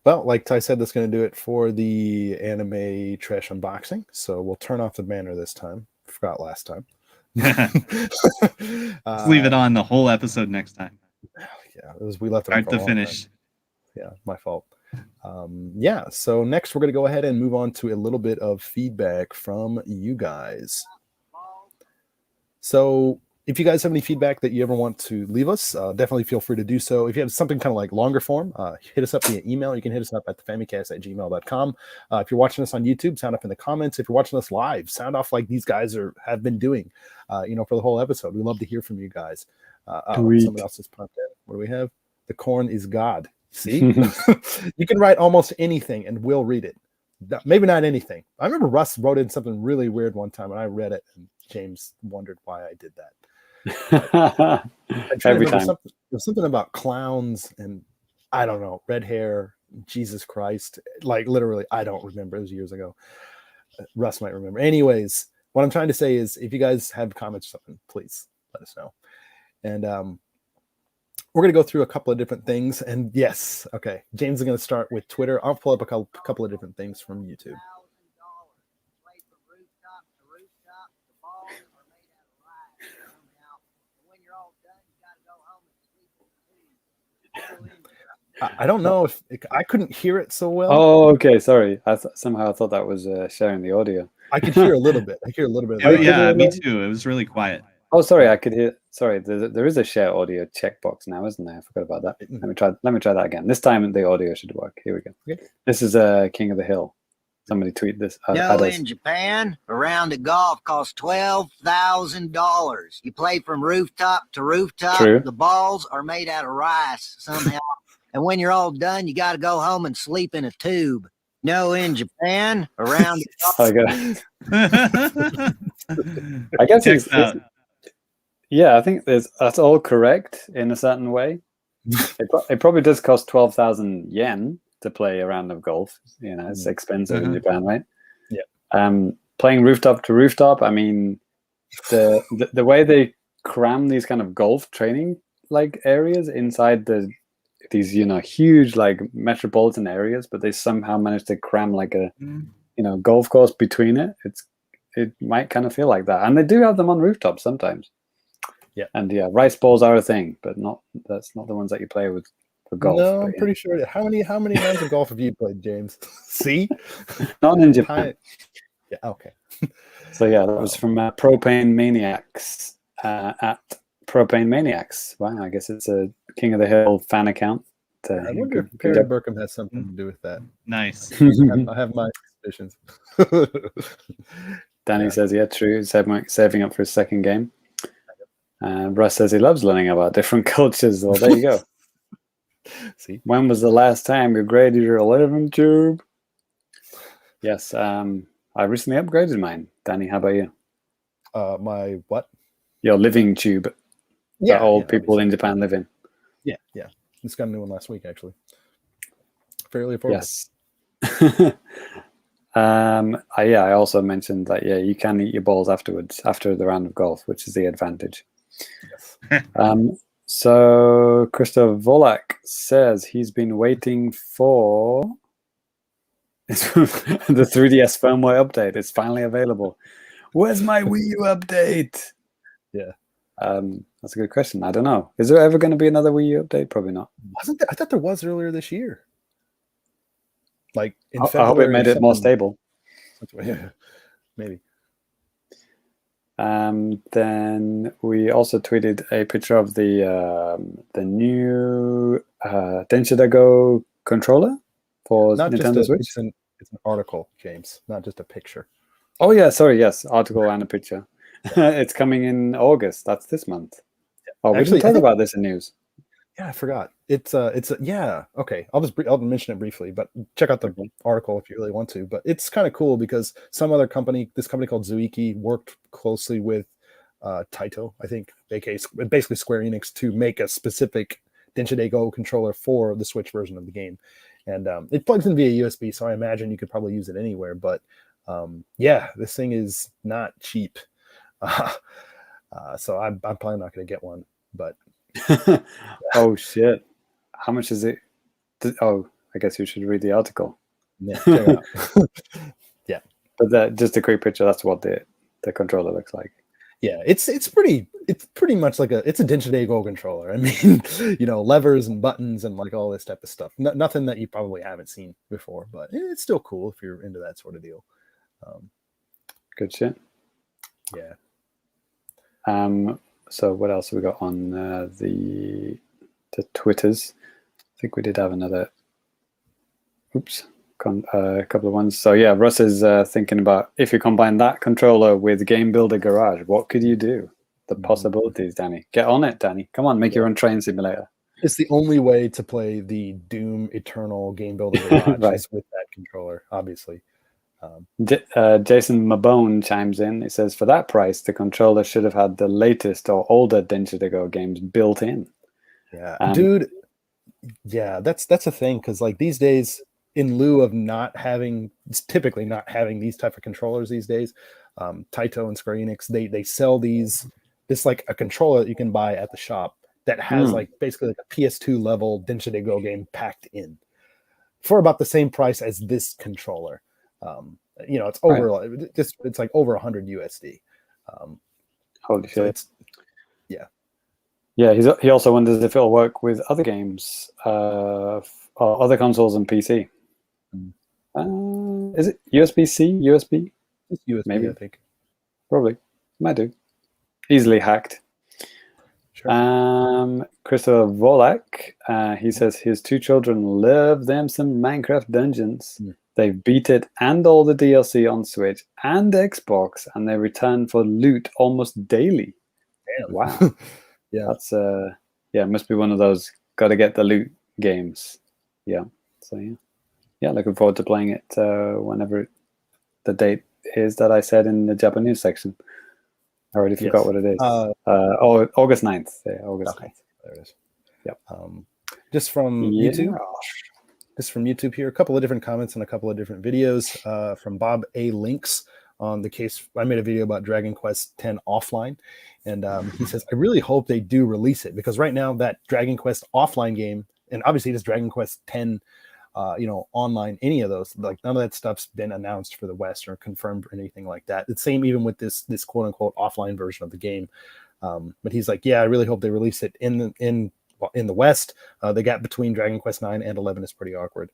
Well, like Ty said, that's going to do it for the anime trash unboxing. So we'll turn off the banner this time. Forgot last time. Let's leave it on the whole episode next time. Yeah, we left it on Start for a to long finish. time. Yeah, my fault. Yeah, so next we're going to go ahead and move on to a little bit of feedback from you guys. So if you guys have any feedback that you ever want to leave us, definitely feel free to do so. If you have something kind of like longer form, hit us up via email. You can hit us up at thefamicast@gmail.com. If you're watching us on YouTube, sound up in the comments. If you're watching us live, sound off like these guys have been doing, for the whole episode. We love to hear from you guys. Someone else has popped in. What do we have? The corn is God. See, you can write almost anything and we'll read it. Maybe not anything. I remember Russ wrote in something really weird one time and I read it and James wondered why I did that. Every time. There's something about clowns and I don't know, red hair, Jesus Christ. Like literally, I don't remember. It was years ago. Russ might remember. Anyways, what I'm trying to say is if you guys have comments or something, please let us know. And we're going to go through a couple of different things. And yes, okay, James is going to start with Twitter. I'll pull up a couple of different things from YouTube. I don't know if I couldn't hear it so well. Oh, okay. Sorry. Somehow I thought that was sharing the audio. I could hear a little bit. I hear a little bit. Yeah, me too. It was really quiet. Oh, sorry. I could hear. Sorry. There is a share audio checkbox now, isn't there? I forgot about that. Let me try that again. This time the audio should work. Here we go. Okay. This is King of the Hill. Somebody tweet this. In Japan, a round of golf costs $12,000. You play from rooftop to rooftop. True. The balls are made out of rice somehow. And when you're all done, you got to go home and sleep in a tube. In Japan, a round of golf. I guess I think that's all correct in a certain way. It probably does cost 12,000 yen to play a round of golf. It's expensive in Japan, right? Yeah. Playing rooftop to rooftop. I mean, the way they cram these kind of golf training like areas inside these huge like metropolitan areas, but they somehow managed to cram like a golf course between it. It might kind of feel like that, and they do have them on rooftops sometimes. Yeah, and rice balls are a thing, but that's not the ones that you play with for golf. No, I'm pretty sure. How many rounds of golf have you played, James? See, not in Japan. Yeah, okay. So yeah, that was from Propane Maniacs at Propane Maniacs. Wow, I guess it's a King of the Hill fan account. I wonder if Perry Burkham has something to do with that. Nice. I have my suspicions. Danny says, yeah, true. Saving up for his second game. Russ says he loves learning about different cultures. Well, there you go. See, when was the last time you graded your 11 tube? Yes, I recently upgraded mine. Danny, how about you? My what? Your living tube. Yeah, that old people in Japan live in. Yeah. Just got a new one last week, actually. Fairly affordable. Yes. I also mentioned that you can eat your balls afterwards after the round of golf, which is the advantage. Yes. So Christoph Volak says he's been waiting for the 3DS firmware update. It's finally available. Where's my Wii U update? Yeah. That's a good question. I don't know. Is there ever going to be another Wii U update? Probably not. Wasn't there? I thought there was earlier this year. Like in I hope it made it more stable. Yeah, maybe. Then we also tweeted a picture of the new Denshida Go controller for Nintendo Switch. It's an article, James, not just a picture. Oh yeah, sorry, yes, article and a picture. It's coming in August. That's this month. Oh, we didn't talk about this in news. Yeah, I forgot. It's yeah. Okay, I'll mention it briefly, but check out the article if you really want to. But it's kind of cool because this company called Zuiki worked closely with Taito, I think, basically Square Enix, to make a specific Denshida Go controller for the Switch version of the game, and it plugs in via USB, so I imagine you could probably use it anywhere. But yeah, this thing is not cheap, so I'm probably not going to get one, but. Oh shit! How much is it? I guess you should read the article. Yeah, check it out. Yeah, but just a quick picture. That's what the controller looks like. Yeah, it's pretty much like it's a Go controller. I mean, levers and buttons and like all this type of stuff. Nothing that you probably haven't seen before, but it's still cool if you're into that sort of deal. Good shit. Yeah. So what else have we got on the Twitters? I think we did have another. Oops. A couple of ones. So yeah, Russ is thinking about if you combine that controller with Game Builder Garage, what could you do? The possibilities, Danny. Get on it, Danny. Come on, make your own train simulator. It's the only way to play the Doom Eternal Game Builder Garage right. is with that controller, obviously. Jason Mabone chimes in. He says, for that price, the controller should have had the latest or older Go games built in. Yeah, dude. Yeah, that's a thing because like these days, in lieu of typically not having these type of controllers these days, Taito and Square Enix, they sell this like a controller that you can buy at the shop that has like basically like a PS2 level Go game packed in for about the same price as this controller. It's over it's like over 100 USD. Holy shit. Yeah. He also wonders if it'll work with other games, or other consoles and PC. Is it USB-C? USB? It's USB, maybe. I think. Probably. Might do. Easily hacked. Sure. Christopher Volak, he says his 2 children love them some Minecraft Dungeons. They've beat it and all the DLC on Switch and Xbox, and they return for loot almost daily. Damn. Wow. Yeah. That's it must be one of those gotta get the loot games. Yeah. So yeah, looking forward to playing it whenever the date is that I said in the JAPANews section. I already forgot what it is. August 9th. Yeah, August 9th. There it is. Yep. Just from YouTube. Just from YouTube here, a couple of different comments and a couple of different videos from Bob A. Links on the case. I made a video about Dragon Quest X offline, and he says, I really hope they do release it because right now that Dragon Quest offline game, and obviously this Dragon Quest X, online, any of those, like none of that stuff's been announced for the West or confirmed or anything like that. It's same even with this quote unquote offline version of the game. But he's like, yeah, I really hope they release it in the West. The gap between Dragon Quest 9 and 11 is pretty awkward.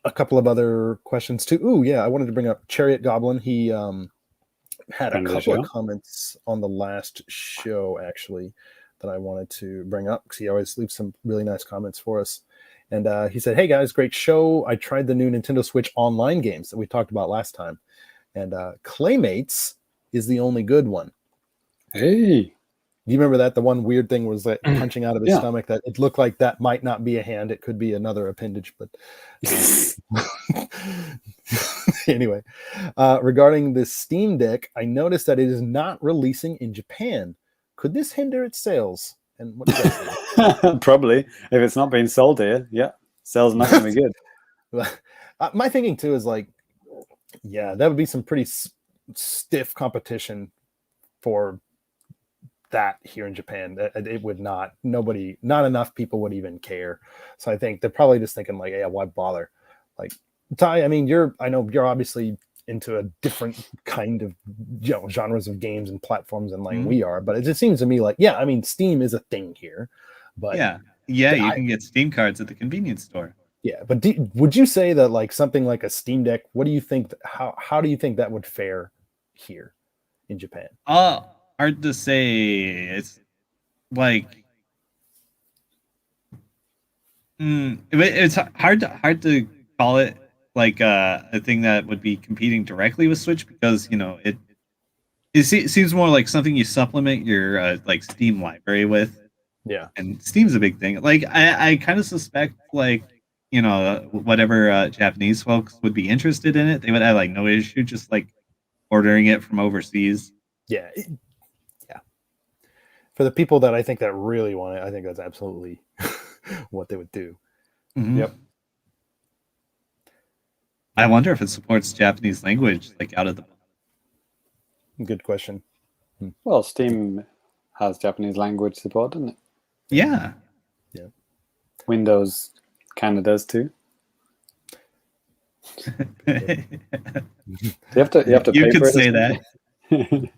A couple of other questions too. I wanted to bring up Chariot Goblin. He had a couple of comments on the last show actually that I wanted to bring up because he always leaves some really nice comments for us. And he said, hey guys, great show. I tried the new Nintendo Switch online games that we talked about last time. And Claymates is the only good one. Hey. Do you remember that? The one weird thing was that punching out of his stomach, that it looked like that might not be a hand. It could be another appendage. But anyway, regarding the Steam Deck, I noticed that it is not releasing in Japan. Could this hinder its sales? And what do you guys think? Probably. If it's not being sold here, sales not going to be good. My thinking too is like, that would be some pretty stiff competition for that here in Japan. It would not enough people would even care. So I think they're probably just thinking like, yeah, why bother? Like, Ty, I mean, I know you're obviously into a different kind of genres of games and platforms than like we are, but it just seems to me like, I mean, Steam is a thing here, but you can get Steam cards at the convenience store. Yeah, but would you say that like something like a Steam Deck, what do you think, how do you think that would fare here in Japan? Hard to say. It's like it's hard to call it like a thing that would be competing directly with Switch because it seems more like something you supplement your like Steam library with. Yeah, and Steam's a big thing. Like I kind of suspect like whatever Japanese folks would be interested in it, they would have like no issue just like ordering it from overseas. Yeah. For the people that I think that really want it, I think that's absolutely what they would do. Mm-hmm. Yep. I wonder if it supports Japanese language, like out of the. Good question. Well, Steam has Japanese language support, doesn't it? Yeah. Yeah. Windows kind of does too. You have to pay You for could it. say that. You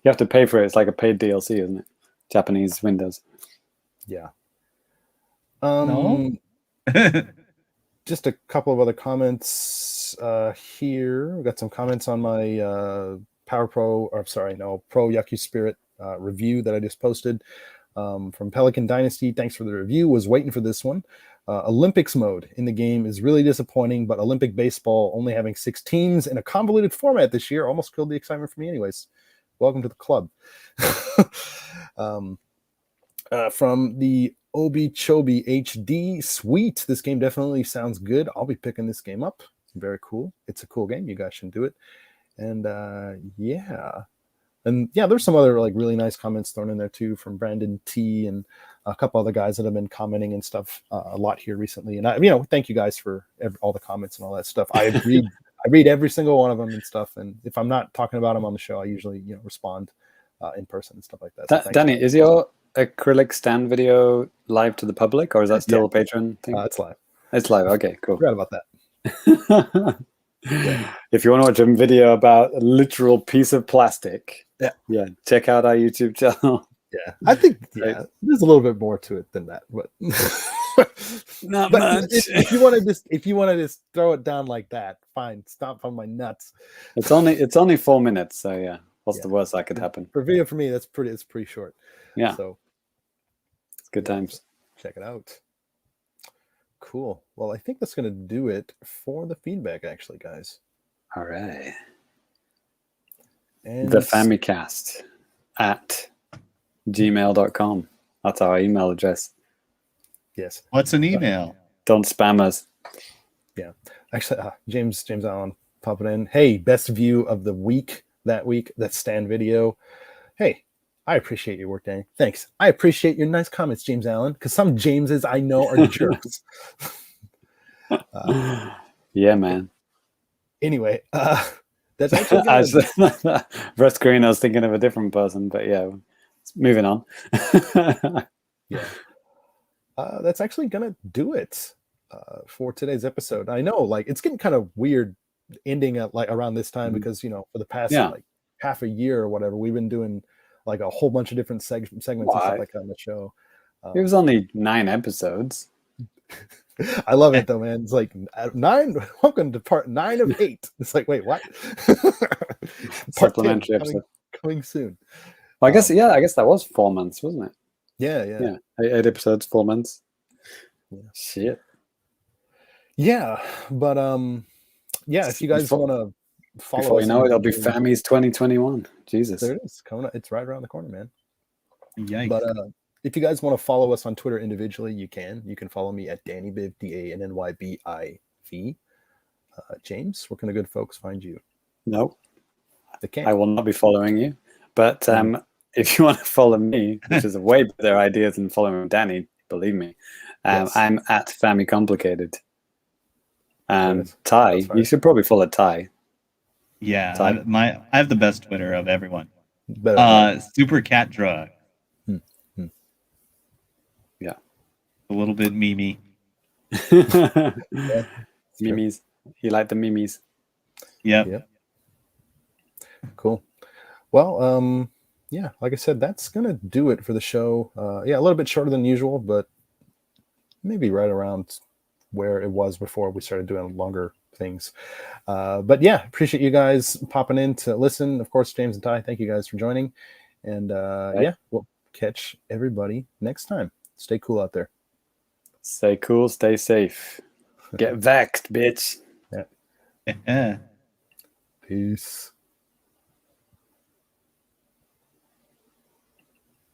have to pay for it. It's like a paid DLC, isn't it? Japanese Windows. Yeah. No? Just a couple of other comments here. We got some comments on my Pro Yaku Spirit review that I just posted from Pelican Dynasty. Thanks for the review. Was waiting for this one. Olympics mode in the game is really disappointing, but Olympic baseball only having 6 teams in a convoluted format this year almost killed the excitement for me anyways. Welcome to the club. From the Obi Chobi HD, sweet. This game definitely sounds good. I'll be picking this game up. Very cool. It's a cool game. You guys should do it. And yeah. And yeah, there's some other like really nice comments thrown in there too from Brandon T and a couple other guys that have been commenting and stuff a lot here recently. And I, thank you guys for all the comments and all that stuff. I read every single one of them and stuff. And if I'm not talking about them on the show, I usually respond in person and stuff like that. So Danny, is your acrylic stand video live to the public, or is that still a Patreon thing? It's live. It's live. Okay, cool. Forgot about that. Yeah. If you want to watch a video about a literal piece of plastic, check out our YouTube channel. Yeah, I think there's a little bit more to it than that, but not much. If you want to just throw it down like that, fine. Stop on my nuts. It's only 4 minutes, so yeah. What's the worst that could happen? For video for me, it's pretty short. Yeah. So it's good times. Check it out. Cool. Well, I think that's going to do it for the feedback, actually, guys. All right. And the Famicast at gmail.com. That's our email address. Yes. What's an email? Don't spam us. Yeah. Actually, James Allen popping in. Hey, best view of the week that week. That stand video. Hey, I appreciate your work, Danny. Thanks. I appreciate your nice comments, James Allen, because some Jameses I know are jerks. Yeah, man. Anyway, that's actually Russ Green, I was thinking of a different person, but yeah, moving on. Yeah. That's actually gonna do it for today's episode. I know, like, it's getting kind of weird ending at like around this time because for the past like half a year or whatever, we've been doing like a whole bunch of different segments and stuff like that on the show. It was only 9 episodes. I love it though, man. It's like 9. Welcome to part 9 of 8. It's like, wait, what? Supplementary episode coming soon. Well, I guess that was 4 months, wasn't it? Yeah. 8 episodes, 4 months. Yeah. Shit. Yeah, but if you guys want to follow before us, you know it, it'll be Fami's 2021. Jesus, there it is. Coming up. It's right around the corner, man. Yikes. But if you guys want to follow us on Twitter individually, you can. You can follow me at DannyBiv, DANNYBIV. James, where can the good folks find you? No, they can't. I will not be following you. But if you want to follow me, which is a way better idea than following Danny, believe me, I'm at Fami Complicated. Ty, you should probably follow Ty. Yeah, Ty? I have the best Twitter of everyone. Super Cat Drug. Yeah, a little bit memey. Memes. You like the memes? Yep. Cool. Well, like I said, that's gonna do it for the show. A little bit shorter than usual, but maybe right around where it was before we started doing longer things. But yeah, appreciate you guys popping in to listen. Of course, James and Ty, thank you guys for joining. And we'll catch everybody next time. Stay cool out there. Stay cool, stay safe. Get vaxxed, bitch. Yeah. Yeah. Peace.